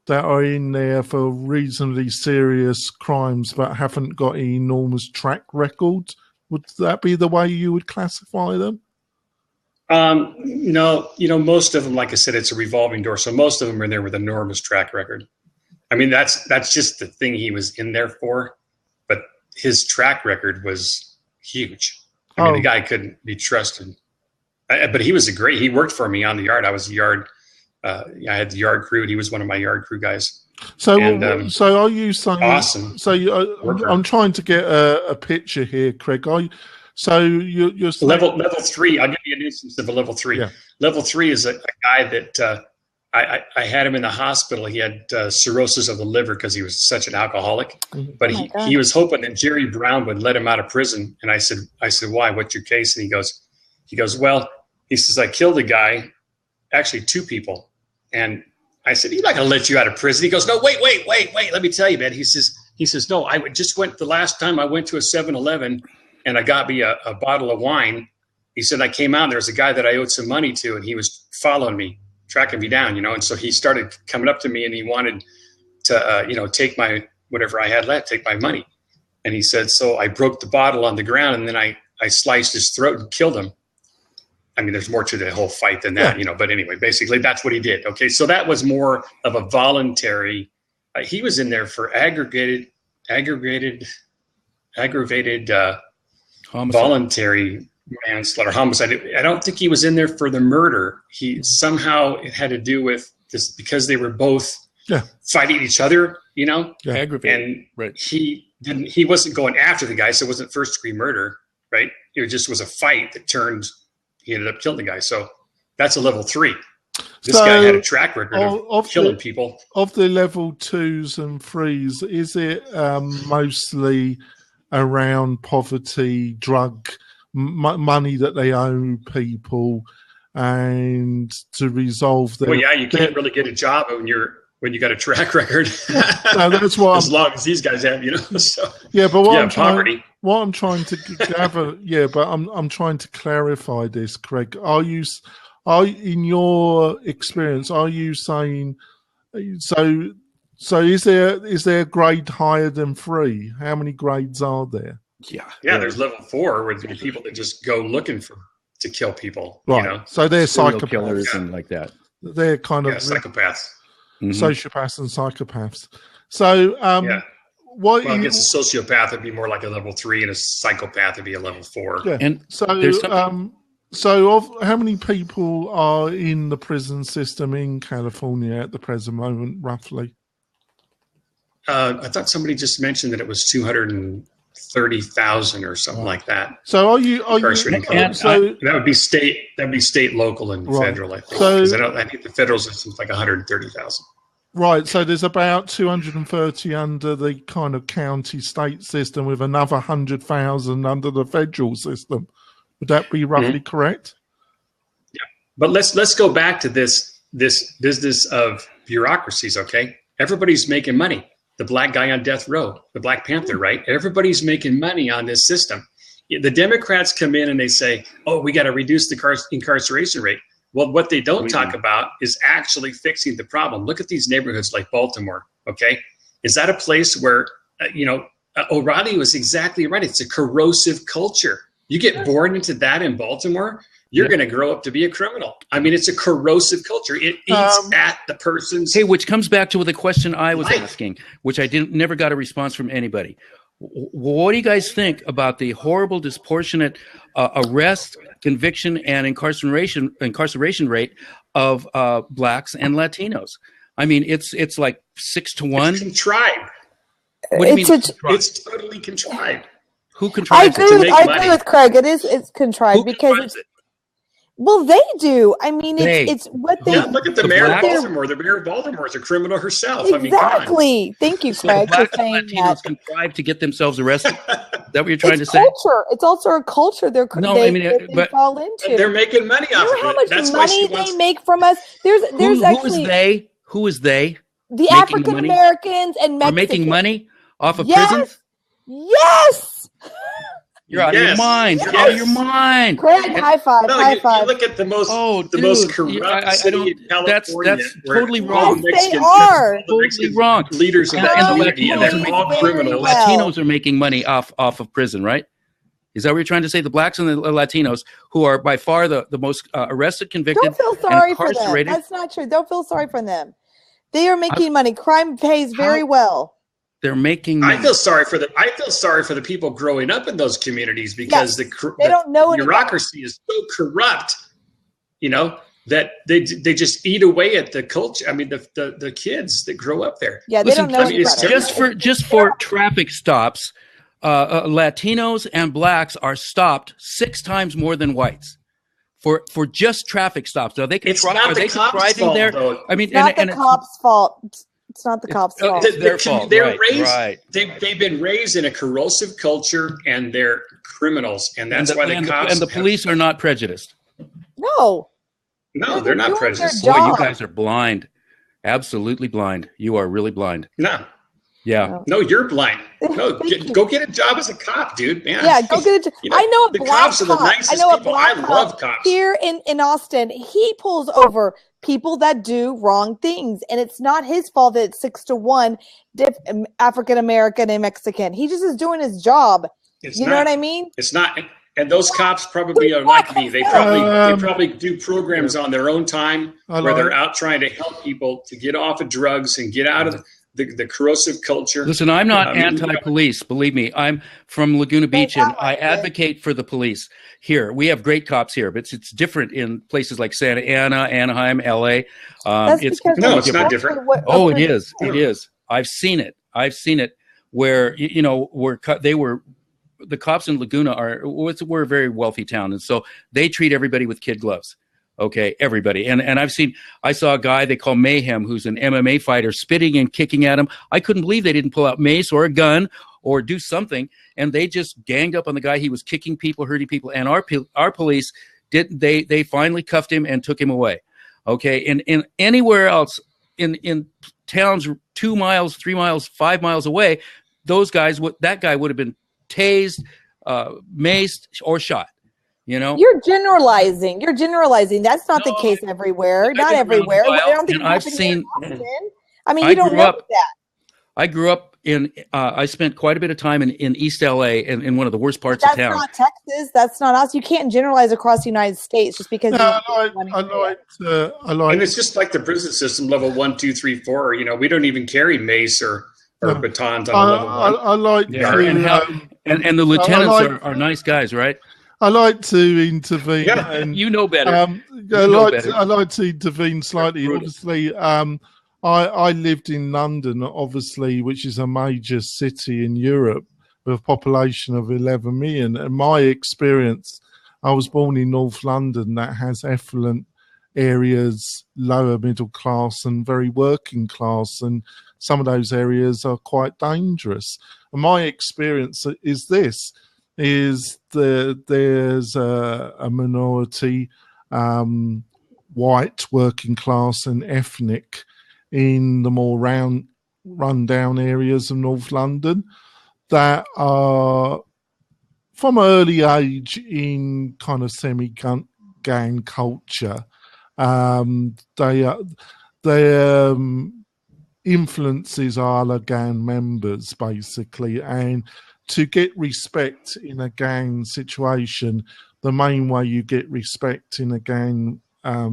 that are in there for reasonably serious crimes but haven't got an enormous track record? Would that be the way you would classify them? No, most of them, like I said, it's a revolving door. So most of them are there with enormous track record. I mean, that's just the thing he was in there for, but his track record was huge. I mean, the guy couldn't be trusted. But he worked for me on the yard. I was the yard. I had the yard crew, and he was one of my yard crew guys. So are you saying? Awesome. So I'm trying to get a picture here, Craig. You're saying, level 3. I'll give you an instance of a level 3. Yeah. Level 3 is a guy that I had him in the hospital. He had cirrhosis of the liver because he was such an alcoholic. Mm-hmm. But he was hoping that Jerry Brown would let him out of prison. And I said, why? What's your case? And he goes, well, he says, I killed a guy, actually 2 people. And I said, he's not going to let you out of prison. He goes, no, wait. Let me tell you, man. He says, no, I just went the last time I went to a 7-Eleven and I got me a bottle of wine. He said, I came out and there was a guy that I owed some money to, and he was following me, tracking me down, And so he started coming up to me and he wanted to, take my, whatever I had left, take my money. And he said, so I broke the bottle on the ground and then I sliced his throat and killed him. I mean, there's more to the whole fight than that, but anyway, basically that's what he did. Okay. So that was more of a voluntary, he was in there for aggravated voluntary manslaughter, homicide. I don't think he was in there for the murder. He somehow, it had to do with this because they were both fighting each other, aggravated. And right. He wasn't going after the guy. So it wasn't first degree murder, right? It just was a fight that he ended up killing the guy. So that's a level 3. This guy had a track record of killing people. Of the level 2s and 3s, is it mostly around poverty, drug, money that they owe people, and to resolve their... Well, yeah, you can't really get a job when you got a track record. No, that's what as long as these guys have, So, yeah, but poverty. What I'm trying to gather, I'm trying to clarify this, Craig. Are in your experience, are you saying so is there a grade higher than 3? How many grades are there? Yeah, there's level 4 where the people that just go looking to kill people. Right. So they're psychopaths killers and like that. They're kind of psychopaths. Sociopaths and psychopaths. So, what? Well, I guess a sociopath would be more like a level 3, and a psychopath would be a level 4. Yeah. And so, how many people are in the prison system in California at the present moment, roughly? I thought somebody just mentioned that it was 230,000 or something like that. So are you that would be state, local, and federal, I think. So, I think the federal system's like 130,000. Right. So there's about 230 under the kind of county state system, with another 100,000 under the federal system. Would that be roughly correct? Yeah. But let's go back to this business of bureaucracies, okay? Everybody's making money. The black guy on death row, the Black Panther, right? Everybody's making money on this system. The Democrats come in and they say, oh, we got to reduce the incarceration rate. Well, what they don't talk about is actually fixing the problem. Look at these neighborhoods like Baltimore, okay? Is that a place where, O'Reilly was exactly right. It's a corrosive culture. You get born into that in Baltimore, you're going to grow up to be a criminal. I mean, it's a corrosive culture. It eats at the person's. Hey, which comes back to the question I was asking, which I never got a response from anybody. What do you guys think about the horrible, disproportionate arrest, conviction, and incarceration rate of blacks and Latinos? I mean, it's like 6 to 1. It's contrived. What do you mean? It's totally contrived. Who contrives I agree with Craig. It's contrived because well, they do. I mean, it's what they. Yeah, look at the mayor of Baltimore. The mayor of Baltimore is a criminal herself. Exactly. I mean, thank you, Craig, for saying that. Contrived to get themselves arrested. Is that what you're trying to say? Culture. It's also a culture they fall into. They're making money off of it. How much money they make from us? There's actually who is they? The African Americans and Mexicans are making money off of prisons. Yes. You're out of your mind. You're out of your mind. Craig, high five. High five. You look at the most corrupt city in California. That's totally wrong. Yes, they are. Totally wrong. Leaders of that community, and they're all criminals. Latinos are making money off of prison, right? Is that what you're trying to say? The blacks and the Latinos, who are by far the most arrested, convicted, don't feel sorry and for them. incarcerated. That's not true. Don't feel sorry for them. They are making money. Crime pays very well. They're making money. I feel sorry for the people growing up in those communities because they don't know bureaucracy is so corrupt, that they just eat away at the culture. I mean, the kids that grow up there. Yeah, they don't know. Just for traffic stops, Latinos and blacks are stopped 6 times more than whites. For just traffic stops. Are they contriving there? Though. I mean, it's not the cops' fault. It's not the cops' fault. It's their fault. They're raised. They've been raised in a corrosive culture, and they're criminals, and that's why the cops and the police are not prejudiced. No, they're not prejudiced. Boy, you guys are blind. Absolutely blind. You are really blind. No. Yeah. No, you're blind. No, go get a job as a cop, dude. Man. Yeah, go get a job. I know a the black cops are the nicest people. I love cops. Here in Austin, he pulls over people that do wrong things, and it's not his fault that it's 6 to 1 African American and Mexican. He just is doing his job. You know what I mean? It's not. And those cops probably are like me. They probably do programs on their own time where they're out trying to help people to get off of drugs and get out of the corrosive culture. Listen, I'm not anti-police. Believe me, I'm from Laguna Beach, and I advocate for the police here. We have great cops here, but it's different in places like Santa Ana, Anaheim, LA. It's not different. It is. It is. I've seen it where the cops in Laguna we're a very wealthy town, and so they treat everybody with kid gloves. Okay, everybody. And I saw a guy they call Mayhem, who's an MMA fighter, spitting and kicking at him. I couldn't believe they didn't pull out mace or a gun or do something. And they just ganged up on the guy. He was kicking people, hurting people. And our police they finally cuffed him and took him away. Okay. And anywhere else in towns 2 miles, 3 miles, 5 miles away, that guy would have been tased, maced, or shot. You're generalizing. That's not the case everywhere. Not everywhere. I don't think I've seen. I mean, you don't know that. I grew up I spent quite a bit of time in East LA and in one of the worst parts of town. That's not Texas. That's not us. You can't generalize across the United States just because. I like, and it's just like the prison system, level 1, 2, 3, 4. You know, we don't even carry mace or batons on level 1. I like and the lieutenants are nice guys, right? I like to intervene. Yeah, and, you know better. I like to intervene slightly. Obviously, I lived in London, obviously, which is a major city in Europe with a population of 11 million. And my experience, I was born in North London, that has affluent areas, lower middle class and very working class. And some of those areas are quite dangerous. And my experience is this. There's a minority, white, working class and ethnic in the more run-down areas of North London that are from early age in kind of semi-gang culture. Their influences are the gang members, basically, and to get respect in a gang situation, the main way you get respect in a gang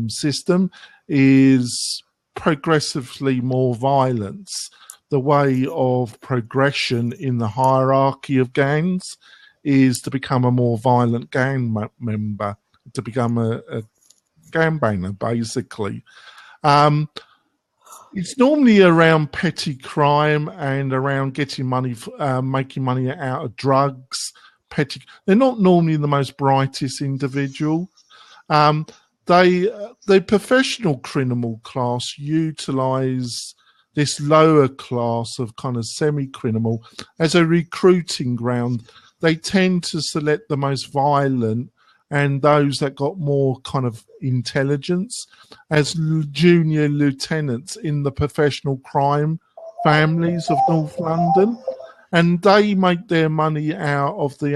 system is progressively more violence. The way of progression in the hierarchy of gangs is to become a more violent gang member, to become a gangbanger, basically. It's normally around petty crime and around getting money, making money out of drugs. They're not normally the most brightest individual. The professional criminal class utilize this lower class of kind of semi-criminal as a recruiting ground. They tend to select the most violent and those that got more kind of intelligence as junior lieutenants in the professional crime families of North London. And they make their money out of they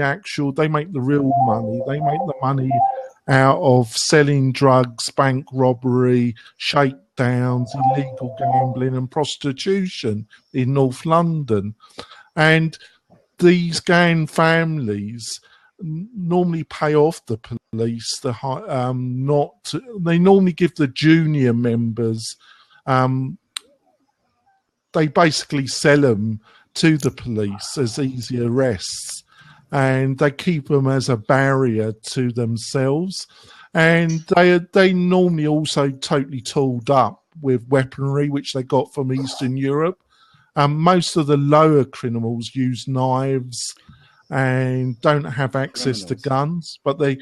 make the real money. They make the money out of selling drugs, bank robbery, shakedowns, illegal gambling and prostitution in North London. And these gang families normally pay off the police. They normally give the junior members. They basically sell them to the police as easy arrests, and they keep them as a barrier to themselves. And they normally also totally tooled up with weaponry, which they got from Eastern Europe. Most of the lower criminals use knives and don't have access to guns, but the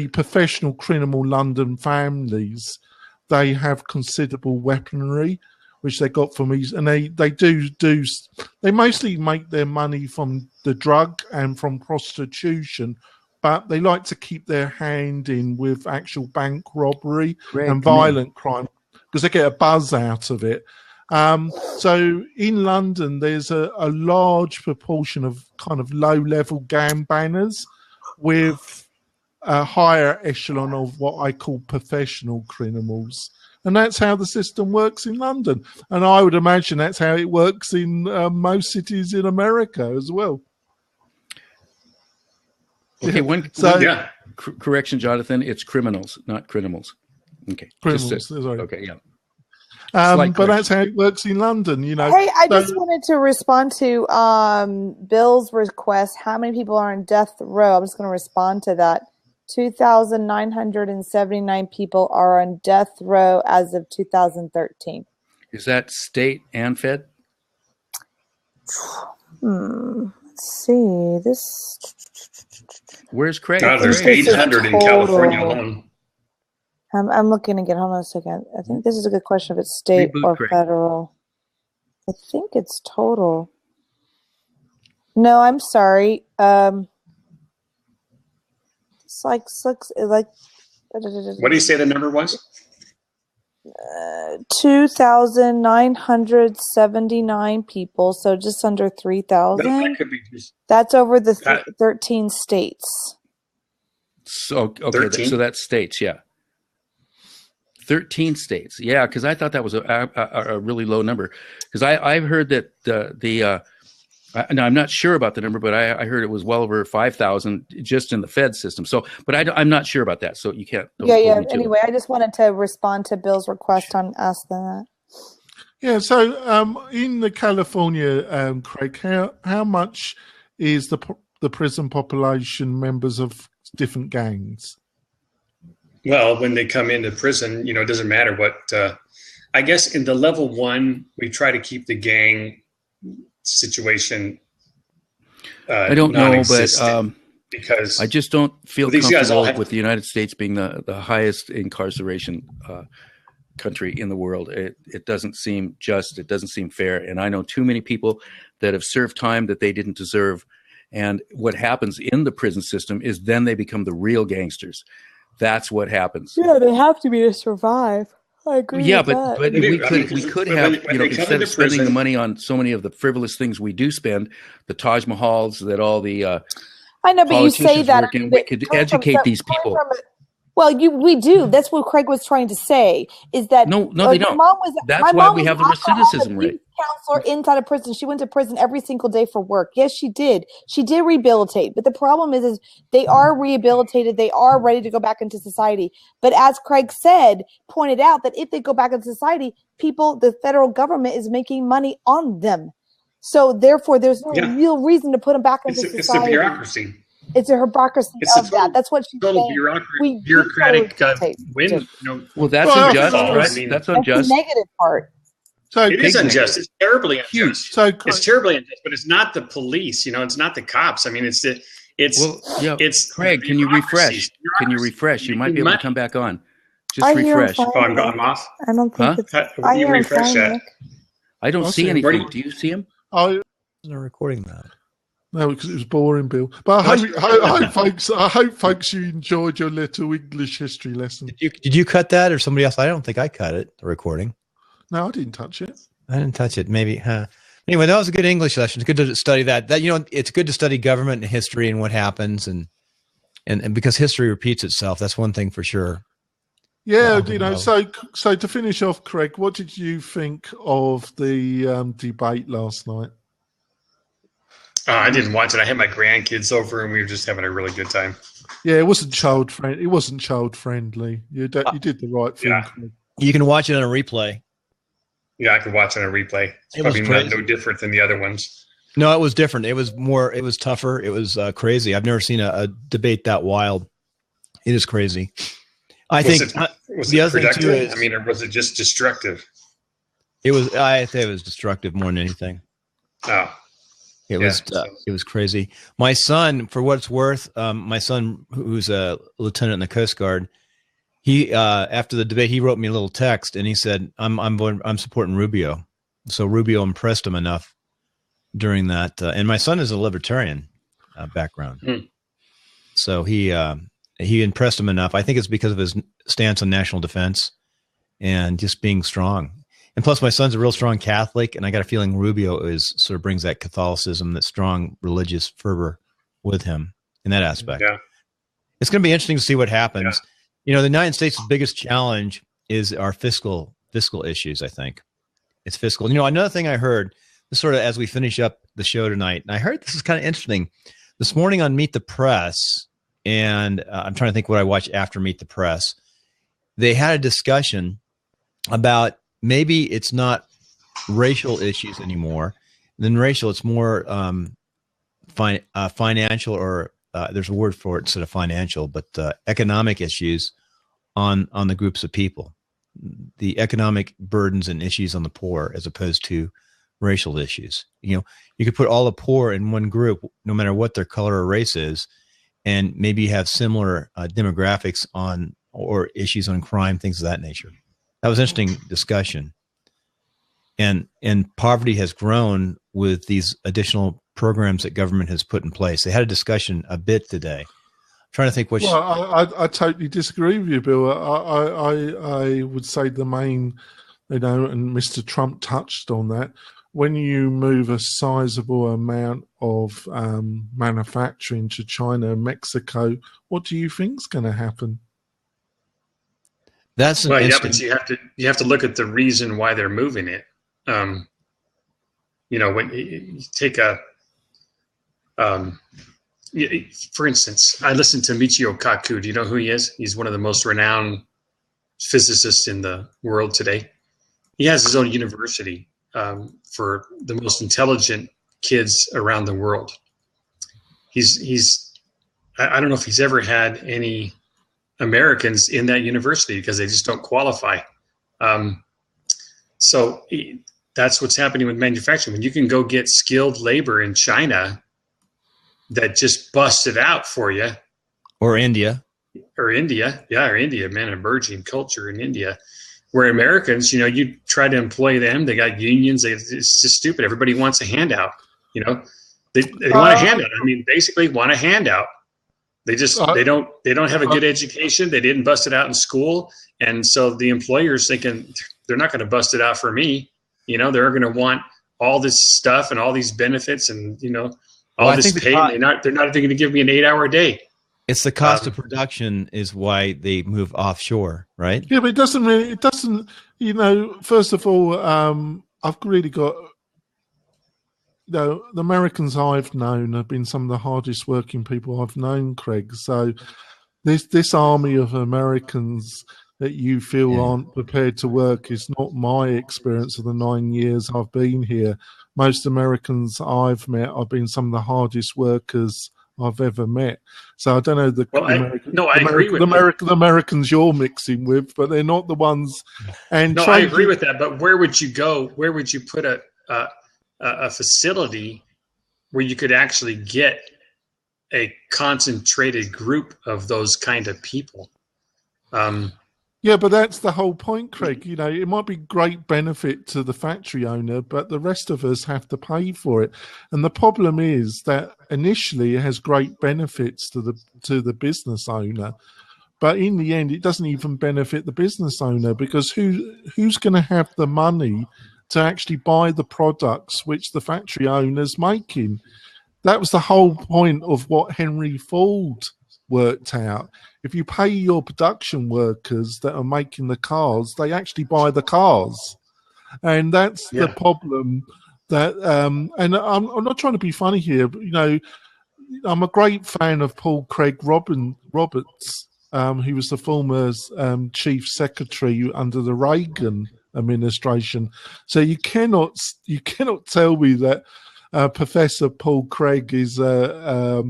professional criminal London families, they have considerable weaponry, which they got from these, and they mostly make their money from the drug and from prostitution, but they like to keep their hand in with actual bank robbery and violent crime because they get a buzz out of it. So in London, there's a large proportion of kind of low-level gangbangers with a higher echelon of what I call professional criminals. And that's how the system works in London. And I would imagine that's how it works in most cities in America as well. Okay, correction, Jonathan. It's criminals, not criminals. Okay. Criminals, sorry. Okay, yeah. But that's how it works in London, you know. Hey, I just wanted to respond to Bill's request. How many people are on death row? I'm just going to respond to that. 2,979 people are on death row as of 2013. Is that state and fed? Let's see. Where's Craig? There's 800 in California alone. I'm looking again. Hold on a second. I think this is a good question if it's state or federal. I think it's total. No, I'm sorry. It's like what do you say the number was? 2,979 people, so just under 3,000. That could be just, that's over the 13 states. So okay, 13? So that's states, yeah. 13 states, yeah. Because I thought that was a really low number. Because I've heard that the Now, I'm not sure about the number, but I heard it was well over 5,000 just in the Fed system. So, but I'm not sure about that. So you can't. Yeah. Anyway, I just wanted to respond to Bill's request on asking that. Yeah. So, in the California, Craig, how much is the prison population members of different gangs? Well, when they come into prison, it doesn't matter what. I guess in the level 1, we try to keep the gang situation. I don't know, but because I just don't feel comfortable with the United States being the highest incarceration country in the world. It doesn't seem just. It doesn't seem fair. And I know too many people that have served time that they didn't deserve. And what happens in the prison system is then they become the real gangsters. That's what happens. Yeah, they have to be to survive. I agree. Yeah, with but that. we could have, instead of spending the money on so many of the frivolous things we do spend, the Taj Mahals that all the I know, but you say that we could educate these people. Well, we do. That's what Craig was trying to say. Is that no, they don't. That's why we have the recidivism rate. Counselor inside of prison. She went to prison every single day for work. Yes, she did. She did rehabilitate. But the problem is they are rehabilitated. They are ready to go back into society. But as Craig pointed out that if they go back into society, the federal government is making money on them. So therefore, there's no real reason to put them back into society. It's the bureaucracy. It's a hypocrisy of that. That's what she's saying. Bureaucratic win. Well, that's unjust, right? That's unjust. That's the negative part. So it is unjust. It's terribly unjust. It's terribly unjust, but it's not the police. It's not the cops. I mean, it's Craig, can you refresh? You might be able to come back on. Just refresh. I'm off. I don't think it's. How do you refresh that? I don't see anything. Do you see him? I'm not recording that. No, because it was boring, Bill. But I hope folks, you enjoyed your little English history lesson. Did you cut that or somebody else? I don't think I cut it. The recording. No, I didn't touch it. I didn't touch it. Maybe, huh? Anyway, that was a good English lesson. It's good to study that. It's good to study government and history and what happens, and because history repeats itself. That's one thing for sure. Yeah, So to finish off, Craig, what did you think of the debate last night? I didn't watch it. I had my grandkids over, and we were just having a really good time. Yeah, it wasn't child friendly. You did the right thing. Yeah. Craig. You can watch it on a replay. Yeah, I could watch it on a replay. It's probably no different than the other ones. No, it was different. It was more. It was tougher. It was crazy. I've never seen a debate that wild. It is crazy. Was it productive? Or was it just destructive? It was. I think it was destructive more than anything. Oh. It was crazy. My son, for what it's worth, my son, who's a lieutenant in the Coast Guard, he after the debate, he wrote me a little text and he said, "I'm supporting Rubio." So Rubio impressed him enough during that, and my son is a libertarian background, so he impressed him enough. I think it's because of his stance on national defense and just being strong. And plus, my son's a real strong Catholic, and I got a feeling Rubio sort of brings that Catholicism, that strong religious fervor with him in that aspect. Yeah. It's going to be interesting to see what happens. Yeah. The United States' biggest challenge is our fiscal issues, I think. It's fiscal. Another thing I heard, this sort of as we finish up the show tonight, and I heard this is kind of interesting. This morning on Meet the Press, and I'm trying to think what I watched after Meet the Press, they had a discussion about maybe it's not racial issues anymore than racial. It's more financial, or there's a word for it instead of financial, but economic issues on the groups of people, the economic burdens and issues on the poor, as opposed to racial issues. You could put all the poor in one group, no matter what their color or race is, and maybe have similar demographics on or issues on crime, things of that nature. That was an interesting discussion. And poverty has grown with these additional programs that government has put in place. They had a discussion a bit today. I'm trying to think which. Well, I totally disagree with you, Bill. I would say the main, and Mr. Trump touched on that. When you move a sizable amount of manufacturing to China and Mexico, what do you think is going to happen? That's but you have to look at the reason why they're moving it. When you take For instance, I listened to Michio Kaku. Do you know who he is? He's one of the most renowned physicists in the world today. He has his own university for the most intelligent kids around the world. I don't know if he's ever had any Americans in that university because they just don't qualify. So that's what's happening with manufacturing. When you can go get skilled labor in China that just bust it out for you. Or India. Or India. Yeah, or India, man, a burgeoning culture in India. Where Americans, you try to employ them. They got unions. It's just stupid. Everybody wants a handout. They want a handout. I mean, basically want a handout. They don't have a good education. They didn't bust it out in school. And so the employer's thinking they're not going to bust it out for me. They're going to want all this stuff and all these benefits and, all this pay. They're not even going to give me an 8-hour day. It's the cost of production is why they move offshore, right? Yeah, but it doesn't, first of all, I've really got, the Americans I've known have been some of the hardest working people I've known, Craig. So this army of Americans that you feel aren't prepared to work is not my experience of the 9 years I've been here. Most Americans I've met have been some of the hardest workers I've ever met. So I don't know the Americans you're mixing with, but they're not the ones. And no, I agree with that. But where would you go? Where would you put a facility where you could actually get a concentrated group of those kind of people? Yeah, but that's the whole point, Craig. It might be great benefit to the factory owner, but the rest of us have to pay for it. And the problem is that initially it has great benefits to the business owner, but in the end it doesn't even benefit the business owner because who's going to have the money to actually buy the products which the factory owner's making? That was the whole point of what Henry Ford worked out. If you pay your production workers that are making the cars, they actually buy the cars. And that's the problem that, and I'm not trying to be funny here, but, I'm a great fan of Paul Craig Roberts, who was the former chief secretary under the Reagan administration. So you cannot tell me that Professor Paul Craig is a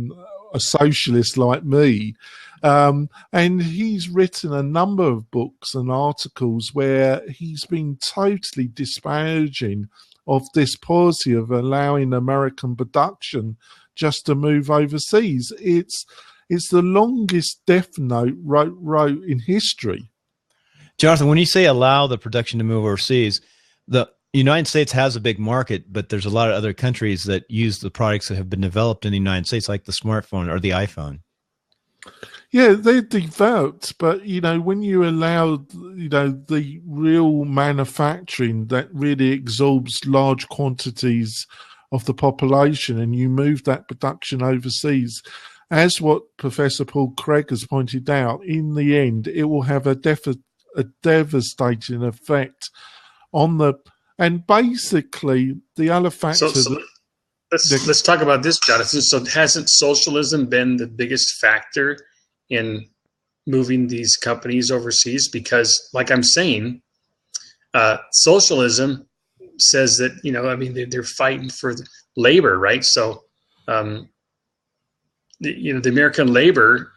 socialist like me. And he's written a number of books and articles where he's been totally disparaging of this policy of allowing American production just to move overseas. It's the longest death note wrote in history. Jonathan, when you say allow the production to move overseas, the United States has a big market, but there's a lot of other countries that use the products that have been developed in the United States, like the smartphone or the iPhone. Yeah, they're developed, but when you allow the real manufacturing that really absorbs large quantities of the population, and you move that production overseas, as what Professor Paul Craig has pointed out, in the end, it will have a devastating effect on the. And basically, the other factor. Let's talk about this, Jonathan. So hasn't socialism been the biggest factor in moving these companies overseas? Because, like I'm saying, socialism says that they're fighting for labor, right? So the American labor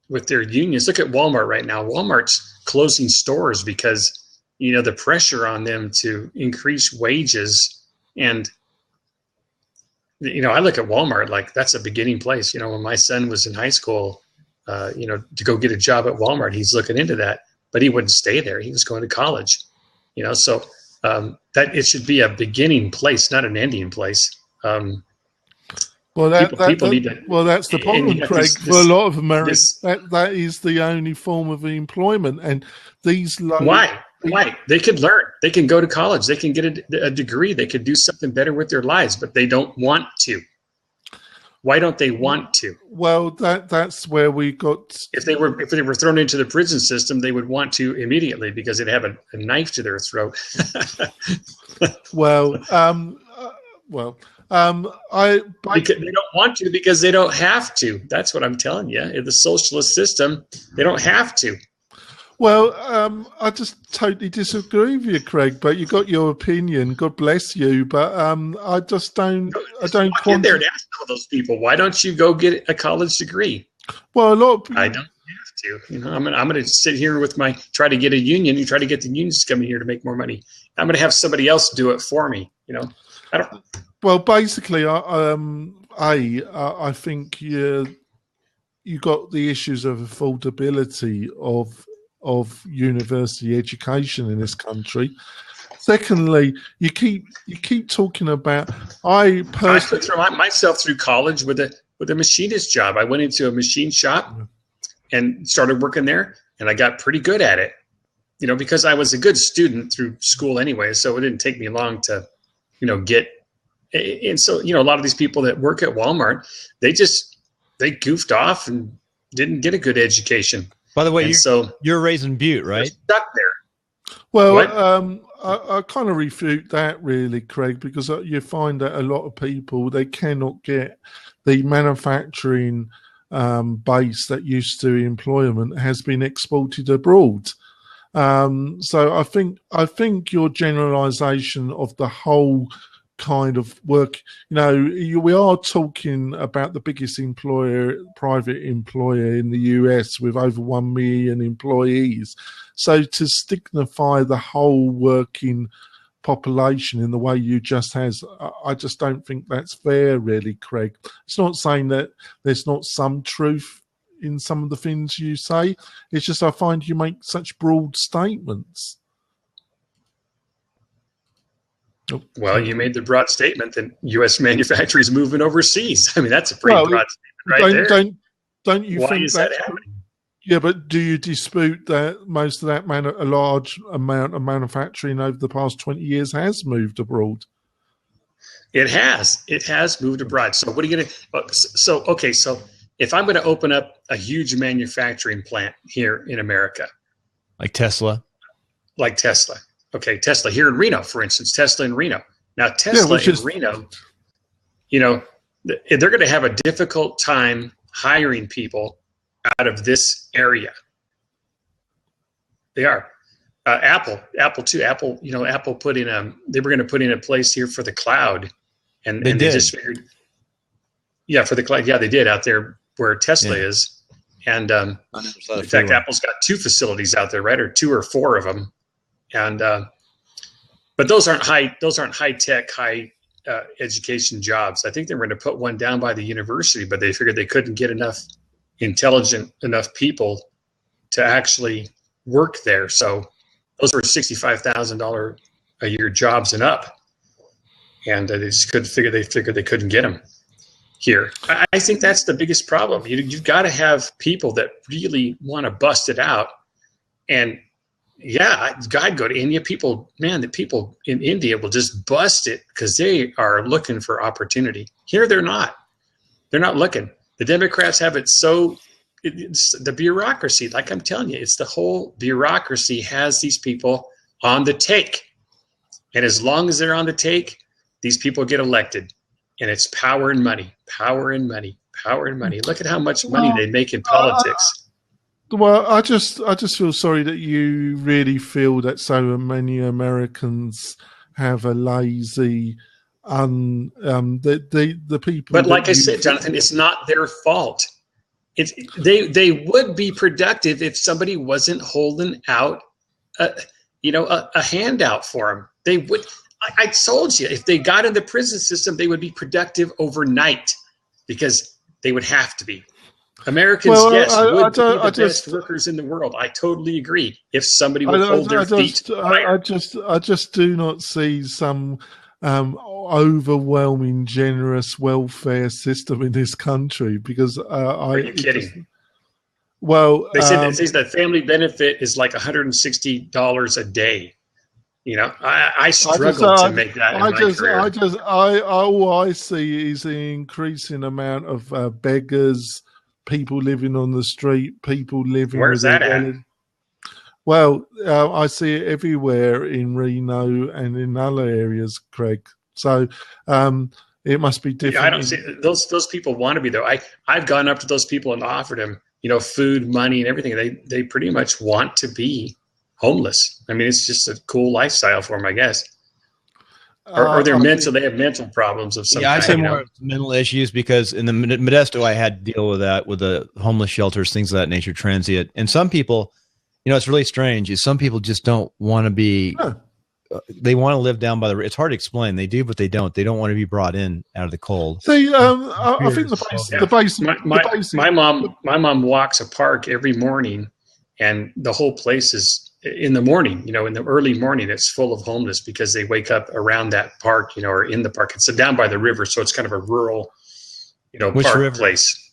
with their unions. Look at Walmart right now. Walmart's closing stores because the pressure on them to increase wages. And I look at Walmart like that's a beginning place. When my son was in high school, to go get a job at Walmart, he's looking into that, but he wouldn't stay there. He was going to college, so that it should be a beginning place, not an ending place. That's the problem, Craig. For a lot of Americans, that is the only form of employment, and these why they could learn, they can go to college, they can get a degree, they could do something better with their lives, but they don't want to. Why don't they want to? Well, that's where we got. If they were thrown into the prison system, they would want to immediately because they'd have a knife to their throat. Because they don't want to, because they don't have to. That's what I'm telling you. In the socialist system, they don't have to. Well, I just totally disagree with you, Craig. But you got your opinion. God bless you. But I just don't. I don't. Walk in there and ask some of those people. Why don't you go get a college degree? Well, a lot of people, I don't have to. You know, I'm gonna sit here with try to get a union. You try to get the unions to come in here to make more money. I'm gonna have somebody else do it for me. You know, I don't. Well, basically, I think you got the issues of affordability of university education in this country. Secondly, you keep talking about. I put myself through college with a machinist job. I went into a machine shop and started working there, and I got pretty good at it. You know, because I was a good student through school anyway, so it didn't take me long to, get. And so, a lot of these people that work at Walmart, they goofed off and didn't get a good education. By the way, you're raised in Butte, right? Stuck there. Well, I kind of refute that really, Craig, because you find that a lot of people, they cannot get the manufacturing base that used to employment has been exported abroad. So I think your generalization of the whole kind of work, we are talking about the biggest private employer in the US with over 1 million employees. So to signify the whole working population in the way you just has, I just don't think that's fair, really, Craig. It's not saying that there's not some truth in some of the things you say. It's just I find you make such broad statements. Well, you made the broad statement that U.S. manufacturing is moving overseas. I mean, that's a pretty broad statement there. Don't you think is that happening? Yeah, but do you dispute that most of that a large amount of manufacturing over the past 20 years has moved abroad? It has. It has moved abroad. So what are you going to? So if I'm going to open up a huge manufacturing plant here in America, like Tesla. Okay, Tesla here in Reno, for instance, Tesla in Reno. Now, Tesla in Reno, they're going to have a difficult time hiring people out of this area. They are. Apple too. Apple put in they were going to put in a place here for the cloud, and they just figured, for the cloud. Yeah, they did out there where Tesla is, and in fact, Apple's got 2 facilities out there, right, or 2 or 4 of them. And but those aren't high tech, high education jobs. I think they were going to put one down by the university, but they figured they couldn't get intelligent enough people to actually work there. So those were $65,000 a year jobs and up, and they just couldn't figure. They figured they couldn't get them here. I think that's the biggest problem. You've got to have people that really want to bust it out. And I'd go to India. The people in India will just bust it because they are looking for opportunity. Here, they're not. They're not looking. The Democrats have it so. It's the bureaucracy. Like I'm telling you, it's the whole bureaucracy has these people on the take. And as long as they're on the take, these people get elected. And it's power and money, power and money, power and money. Look at how much money they make in politics. Well, I just feel sorry that you really feel that so many Americans have a lazy, the people. But like I said, Jonathan, it's not their fault. They would be productive if somebody wasn't holding out, a handout for them. They would. I told you, if they got in the prison system, they would be productive overnight because they would have to be. Americans, would be the best workers in the world. I totally agree. If somebody would hold their feet to the fire. I just do not see some overwhelming, generous welfare system in this country because Are you kidding? They say the family benefit is like $160 a day. I struggle to make that in my career. All I see is an increasing amount of beggars, people living on the street, people living. Where's that at? Well, I see it everywhere in Reno and in other areas, Craig. So It must be different. I don't see those people want to be there. I've gone up to those people and offered them, food, money, and everything. They pretty much want to be homeless. I mean, it's just a cool lifestyle for them, I guess. Or they're mental. They have mental problems of some kind. I'd say more mental issues, because in the Modesto, I had to deal with that with the homeless shelters, things of that nature, transient. And some people, it's really strange. Is some people just don't want to be. Huh. They want to live down by the. It's hard to explain. They do, but they don't. They don't want to be brought in out of the cold. See, I think the base. My mom walks a park every morning, and the whole place is. In the morning, in the early morning, it's full of homeless because they wake up around that park, or in the park. It's down by the river, so it's kind of a rural, park river? Place.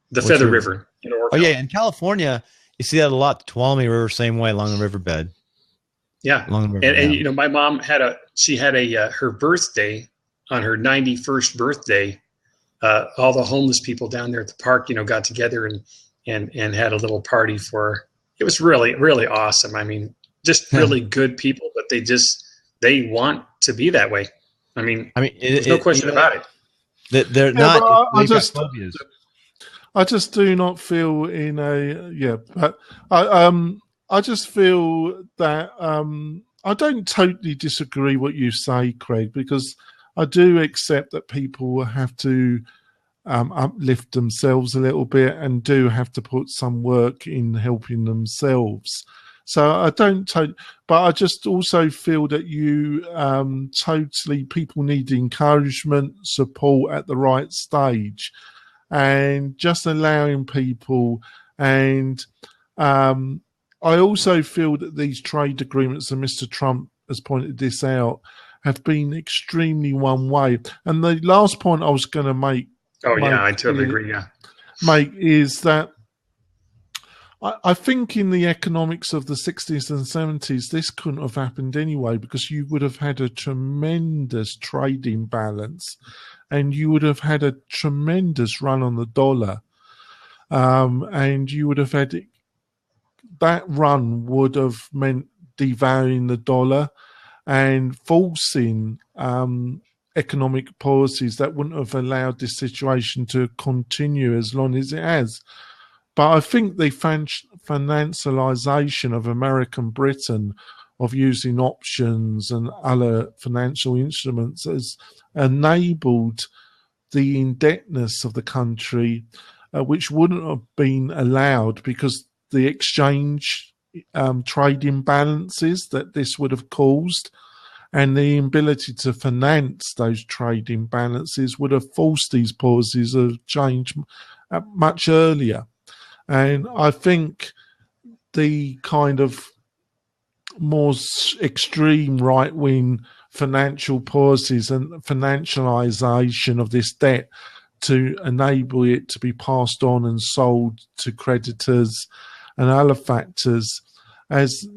The Feather River. Oh yeah, in California, you see that a lot. The Tuolumne River, same way along the riverbed. Yeah, along the river, and my mom had her birthday on her 91st birthday. All the homeless people down there at the park, got together and had a little party for her. It was really, really awesome. I mean, just really good people, but they want to be that way. I mean, there's no question about it. They're not. I just do not feel but I just feel that I don't totally disagree what you say, Craig, because I do accept that people have to uplift themselves a little bit and do have to put some work in helping themselves. So I don't but I just also feel that you people need encouragement, support at the right stage, and just allowing people. And I also feel that these trade agreements, and Mr. Trump has pointed this out, have been extremely one way. And the last point I was going to make, I totally agree. Yeah, Mike, is that I think in the economics of the 60s and 70s, this couldn't have happened anyway, because you would have had a tremendous trade imbalance and you would have had a tremendous run on the dollar. And you would have had that run would have meant devaluing the dollar and forcing economic policies that wouldn't have allowed this situation to continue as long as it has. But I think the financialization of American Britain, of using options and other financial instruments, has enabled the indebtedness of the country, which wouldn't have been allowed because the exchange trade imbalances that this would have caused, and the ability to finance those trade imbalances would have forced these policies of change much earlier. And I think the kind of more extreme right-wing financial policies and financialization of this debt to enable it to be passed on and sold to creditors and other factors has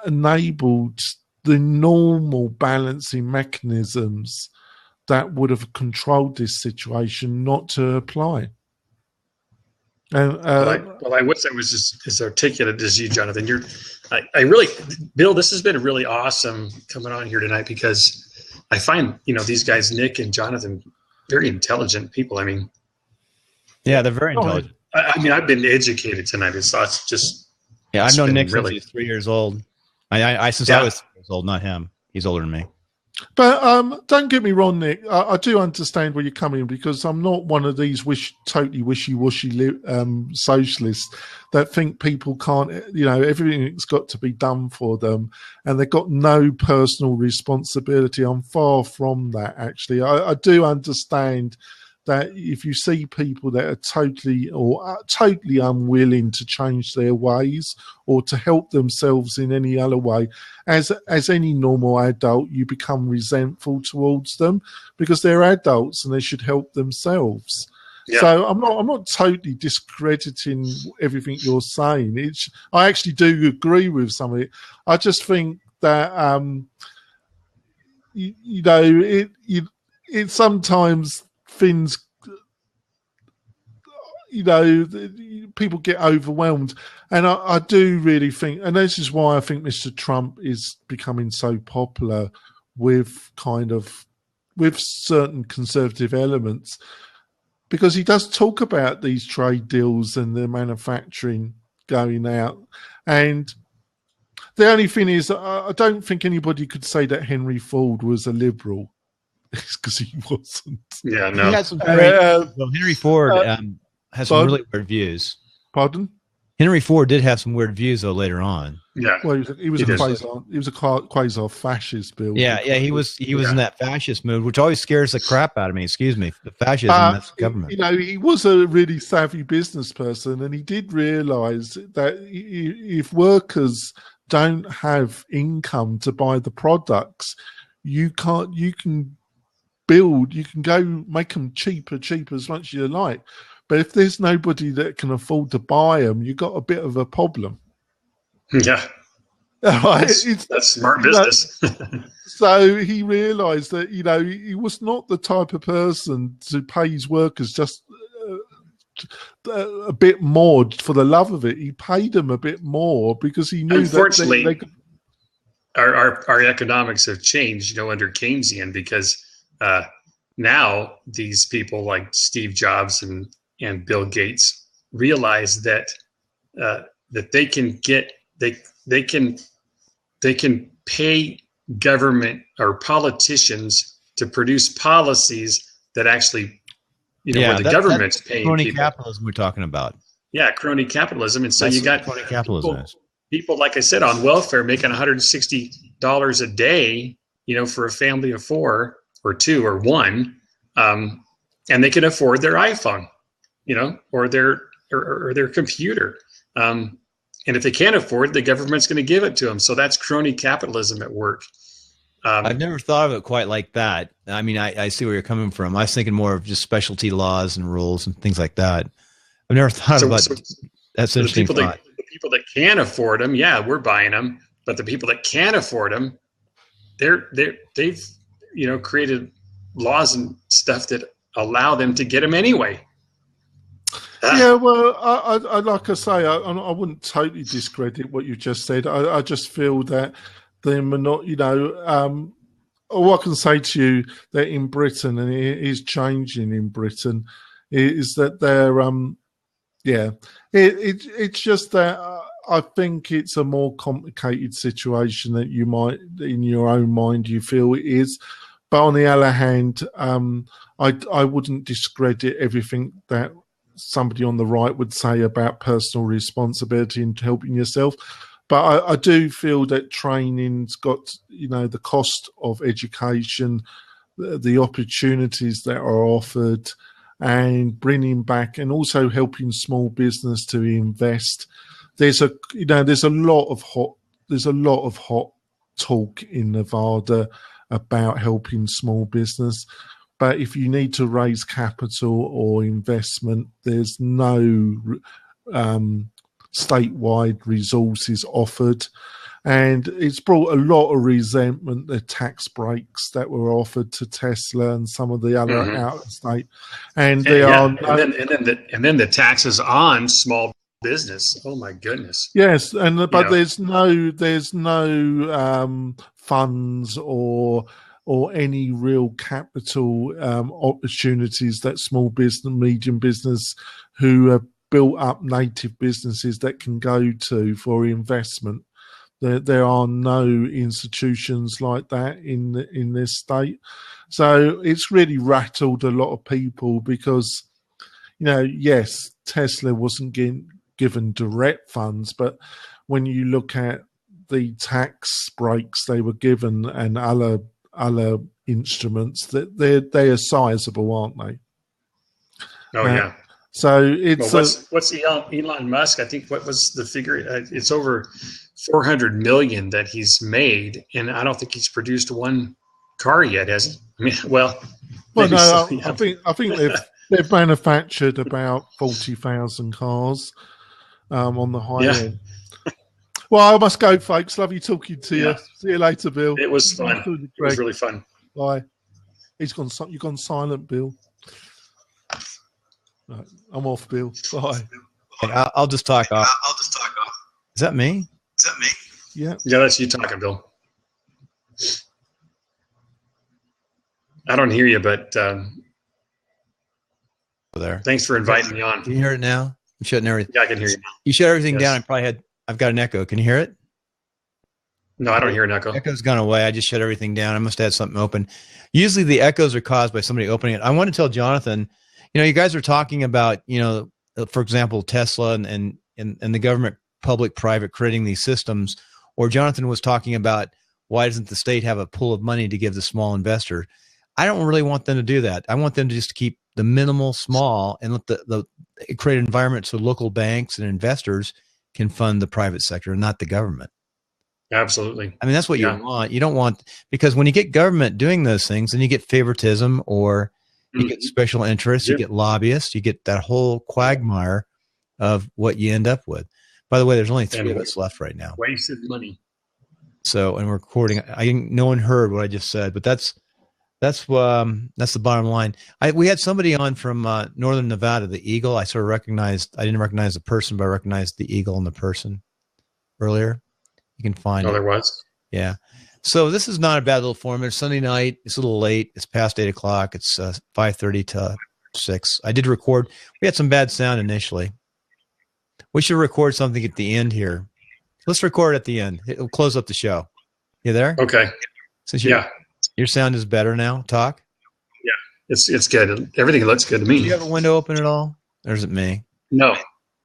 enabled the normal balancing mechanisms that would have controlled this situation not to apply. And I wish I was as articulate as you, Jonathan. I really, Bill, this has been really awesome coming on here tonight, because I find, these guys, Nick and Jonathan, very intelligent people. I mean, yeah, they're very intelligent. I've been educated tonight. It's just, I've known Nick since he's 3 years old. I was 3 years old, not him. He's older than me. But don't get me wrong, Nick. I do understand where you're coming, because I'm not one of these totally wishy-washy socialists that think people can't, everything's got to be done for them and they've got no personal responsibility. I'm far from that, actually. I do understand that if you see people that are totally unwilling to change their ways or to help themselves in any other way, as any normal adult, you become resentful towards them because they're adults and they should help themselves. Yeah. So I'm not totally discrediting everything you're saying. I actually do agree with some of it. I just think that it sometimes things, people get overwhelmed, and I do really think, and this is why I think Mr. Trump is becoming so popular with kind of with certain conservative elements, because he does talk about these trade deals and the manufacturing going out. And the only thing is, I don't think anybody could say that Henry Ford was a liberal, because he wasn't. Yeah, no. He had some well, Henry Ford has some pardon? really weird views. Pardon? Henry Ford did have some weird views though later on. Yeah. Well, he was a quasi-fascist, Bill. Yeah, he was in that fascist mood, which always scares the crap out of me. Excuse me, the fascism, that's the government. You know, he was a really savvy business person, and he did realise that if workers don't have income to buy the products, you can go make them cheaper as much as you like. But if there's nobody that can afford to buy them, you've got a bit of a problem. Yeah. Right? That's smart business. So he realised that, you know, he was not the type of person to pay his workers just a bit more for the love of it. He paid them a bit more because he knew unfortunately, that our economics have changed, you know, under Keynesian, because now these people like Steve Jobs and Bill Gates realize that that they can pay government or politicians to produce policies that actually, you know, where the government's paying crony people. Capitalism we're talking about. Yeah, crony capitalism. And so That's you got crony capitalism. people, like I said, on welfare making $160 a day, you know, for a family of 4 or 2 or 1, and they can afford their iPhone, you know, or their computer. And if they can't afford it, the government's going to give it to them. So that's crony capitalism at work. I've never thought of it quite like that. I mean, I see where you're coming from. I was thinking more of just specialty laws and rules and things like that. I've never thought about that's an interesting thought. The people that can afford them, yeah, we're buying them. But the people that can't afford them, they've you know, created laws and stuff that allow them to get them anyway. Yeah, well, I like I say, I wouldn't totally discredit what you just said. I just feel that they're not, you know, all I can say to you that in Britain, and it is changing in Britain, is that they're, it's just that I think it's a more complicated situation that you might, in your own mind, you feel it is. But on the other hand, I wouldn't discredit everything that somebody on the right would say about personal responsibility and helping yourself. But I do feel that training's got, you know, the cost of education, the opportunities that are offered, and bringing back and also helping small business to invest. There's a lot of hot talk in Nevada about helping small business. But if you need to raise capital or investment, there's no statewide resources offered. And it's brought a lot of resentment, the tax breaks that were offered to Tesla and some of the other out of state. And they are and then the taxes on small business. Oh my goodness. Yes, but there's no funds or any real capital opportunities that small business, medium business who have built up native businesses that can go to for investment. There are no institutions like that in this state. So it's really rattled a lot of people because, you know, yes, Tesla wasn't given direct funds, but when you look at the tax breaks they were given and other instruments, that they are sizable, aren't they? Oh yeah. So it's what's Elon Musk? I think what was the figure? It's over 400 million that he's made, and I don't think he's produced one car yet, has he? I mean, well no, so, yeah. I think they've manufactured about 40,000 cars on the high end. Well, I must go, folks. Lovely talking to you. See you later, Bill. It was fun. It was really fun. Bye. You've gone silent, Bill. Right, I'm off, Bill. Bye. Hey, I'll just talk off. Is that me? Yeah. Yeah, that's you talking, Bill. I don't hear you, but there. thanks for inviting me on. Can you hear it now? I'm shutting everything. Yeah, I can hear you now. You shut everything Yes. down. I've got an echo. Can you hear it? No, I don't hear an echo. Echo's gone away. I just shut everything down. I must have had something open. Usually the echoes are caused by somebody opening it. I want to tell Jonathan, you guys are talking about, for example, Tesla and the government, public, private, creating these systems. Or Jonathan was talking about, why doesn't the state have a pool of money to give the small investor? I don't really want them to do that. I want them to just keep the minimal small and let the create an environment so local banks and investors can fund the private sector and not the government. Absolutely. I mean, that's what you want. You don't want, because when you get government doing those things, then you get favoritism, or you get special interests, you get lobbyists, you get that whole quagmire of what you end up with. By the way, there's only 3 of us left right now. Wasted money. So, and we're recording. No one heard what I just said, but that's the bottom line. We had somebody on from Northern Nevada, the Eagle. I sort of recognized. I didn't recognize the person, but I recognized the Eagle and the person earlier. You can find it. There was. Yeah. So this is not a bad little form. It's Sunday night. It's a little late. It's past 8 o'clock. It's 5:30 to 6. I did record. We had some bad sound initially. We should record something at the end here. Let's record at the end. It'll close up the show. You there? Okay. Since your sound is better now. Talk. Yeah, it's good. Everything looks good to me. Do you have a window open at all? Or is it me? No.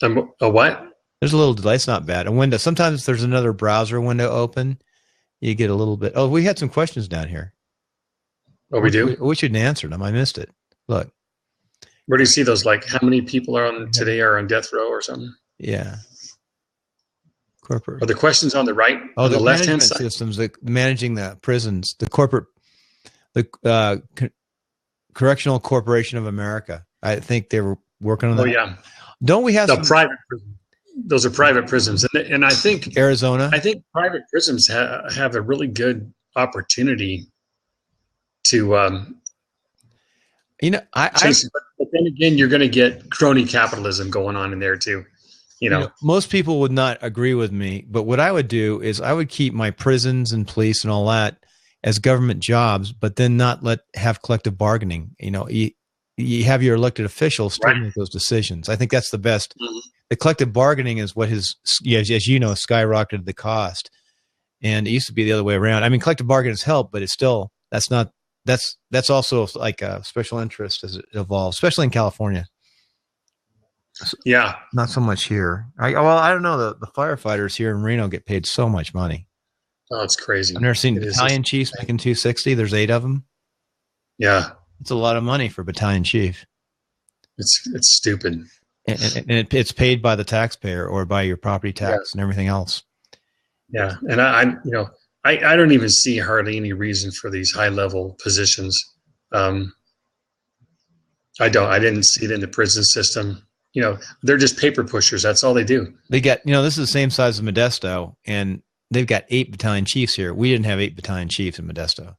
A what? There's a little delay. It's not bad. A window. Sometimes if there's another browser window open, you get a little bit. Oh, we had some questions down here. Oh, we do? We shouldn't answer them. I missed it. Look. Where do you see those? Like, how many people are on today are on death row or something? Yeah. Corporate. Are the questions on the right? Oh, the left-hand side systems, managing the prisons, the corporate, Correctional Corporation of America. I think they were working on that. Oh yeah. Don't we have the private prisons? Those are private prisons, and I think Arizona. I think private prisons have a really good opportunity to. But then again, you're going to get crony capitalism going on in there too. Most people would not agree with me, but what I would do is I would keep my prisons and police and all that as government jobs, but then not have collective bargaining. You have your elected officials still make those decisions. I think that's the best. Mm-hmm. The collective bargaining is what has, as you know, skyrocketed the cost, and it used to be the other way around. I mean, collective bargaining has helped, but it's still that's also like a special interest as it evolves, especially in California. Yeah, not so much here. I don't know. The firefighters here in Reno get paid so much money. Oh, it's crazy. I've never seen battalion chiefs making $260. There's 8 of them. Yeah, it's a lot of money for battalion chief. It's stupid, and it's paid by the taxpayer or by your property tax and everything else. Yeah, and I don't even see hardly any reason for these high level positions. I didn't see it in the prison system. They're just paper pushers. That's all they do. They get, this is the same size as Modesto, and they've got 8 battalion chiefs here. We didn't have 8 battalion chiefs in Modesto.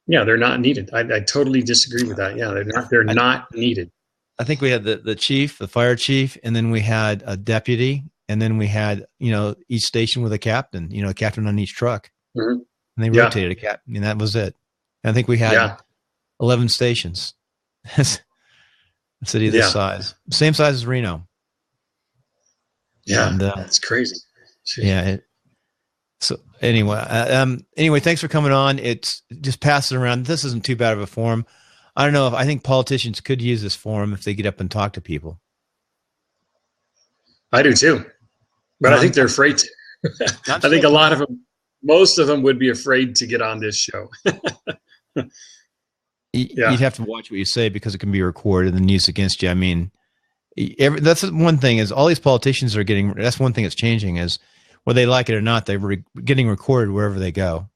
Yeah, they're not needed. I totally disagree with that. Yeah, they're not needed. I think we had the chief, the fire chief, and then we had a deputy, and then we had, each station with a captain, a captain on each truck. Mm-hmm. And they rotated a captain, and that was it. And I think we had 11 stations. A city this size, same size as Reno. Yeah, and, that's crazy. Jeez. Yeah. So anyway, thanks for coming on. It's just pass it around. This isn't too bad of a forum. I don't know I think politicians could use this forum if they get up and talk to people. I do too, but I think they're afraid to. I think a lot of them, most of them, would be afraid to get on this show. You'd have to watch what you say because it can be recorded and used against you. I mean, that's one thing is all these politicians are getting. That's one thing that's changing is whether they like it or not, they're getting recorded wherever they go.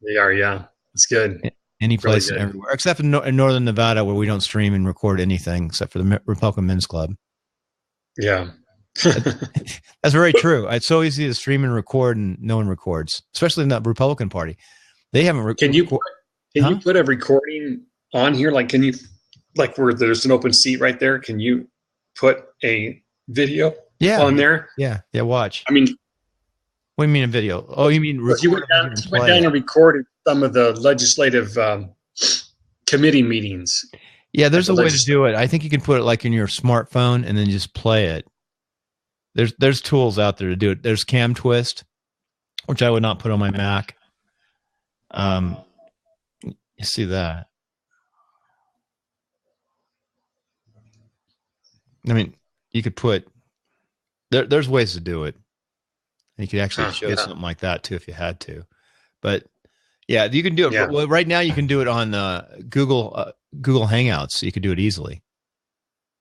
They are, yeah. It's good. Any place, really everywhere, except in Northern Nevada where we don't stream and record anything except for the Republican Men's Club. Yeah. That's very true. It's so easy to stream and record and no one records, especially in the Republican Party. They haven't. Can you put a recording on here? Like, can you, like where there's an open seat right there? Can you put a video on there? Yeah. Watch. I mean, what do you mean a video? Oh, you mean if you went down and recorded some of the legislative committee meetings. Yeah, there's a way to do it. I think you can put it like in your smartphone and then just play it. There's tools out there to do it. There's Cam Twist, which I would not put on my Mac. You see that? I mean, you could put there's ways to do it. You could actually show something like that too if you had to. But yeah, you can do it. Yeah. Well, right now you can do it on Google Hangouts. So you could do it easily.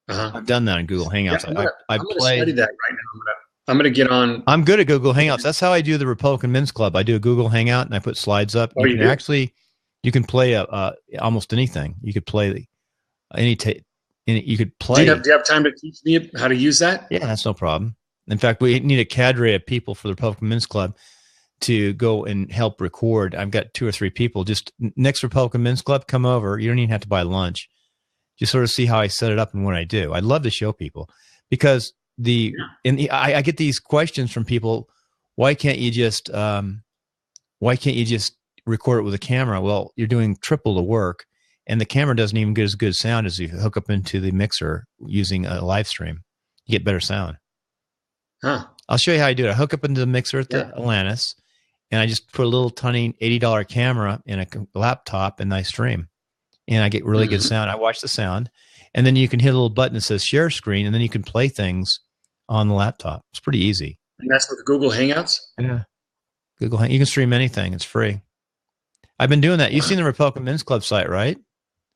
I've done that in Google Hangouts. Yeah, I'm going to study that right now. I'm going to get on. I'm good at Google Hangouts. That's how I do the Republican Men's Club. I do a Google Hangout and I put slides up. Oh, You can play almost anything. You could play you could play. Do you have time to teach me how to use that? Yeah, that's no problem. In fact, we need a cadre of people for the Republican Men's Club to go and help record. I've got 2 or 3 people. Just next Republican Men's Club, come over. You don't even have to buy lunch. Just sort of see how I set it up and what I do. I'd love to show people because I get these questions from people. Why can't you just record it with a camera? Well, you're doing triple the work, and the camera doesn't even get as good sound as you hook up into the mixer using a live stream. You get better sound. I'll show you how I do it. I hook up into the mixer at the Atlantis, and I just put a little tiny $80 camera in a laptop, and I stream, and I get really good sound. I watch the sound, and then you can hit a little button that says share screen, and then you can play things on the laptop. It's pretty easy. And that's with Google Hangouts? Yeah. You can stream anything. It's free. I've been doing that. You've seen the Republican Men's Club site, right?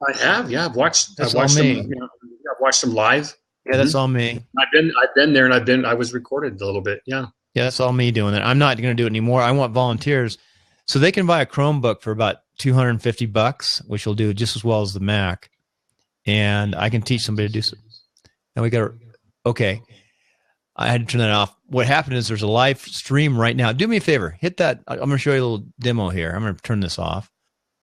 I have. Yeah, I've watched them. I've watched them live. Yeah, that's all me. I've been there, and I was recorded a little bit. Yeah. Yeah, that's all me doing that. I'm not going to do it anymore. I want volunteers, so they can buy a Chromebook for about $250, which will do just as well as the Mac, and I can teach somebody to do so. And okay. I had to turn that off. What happened is there's a live stream right now. Do me a favor. Hit that. I'm going to show you a little demo here. I'm going to turn this off.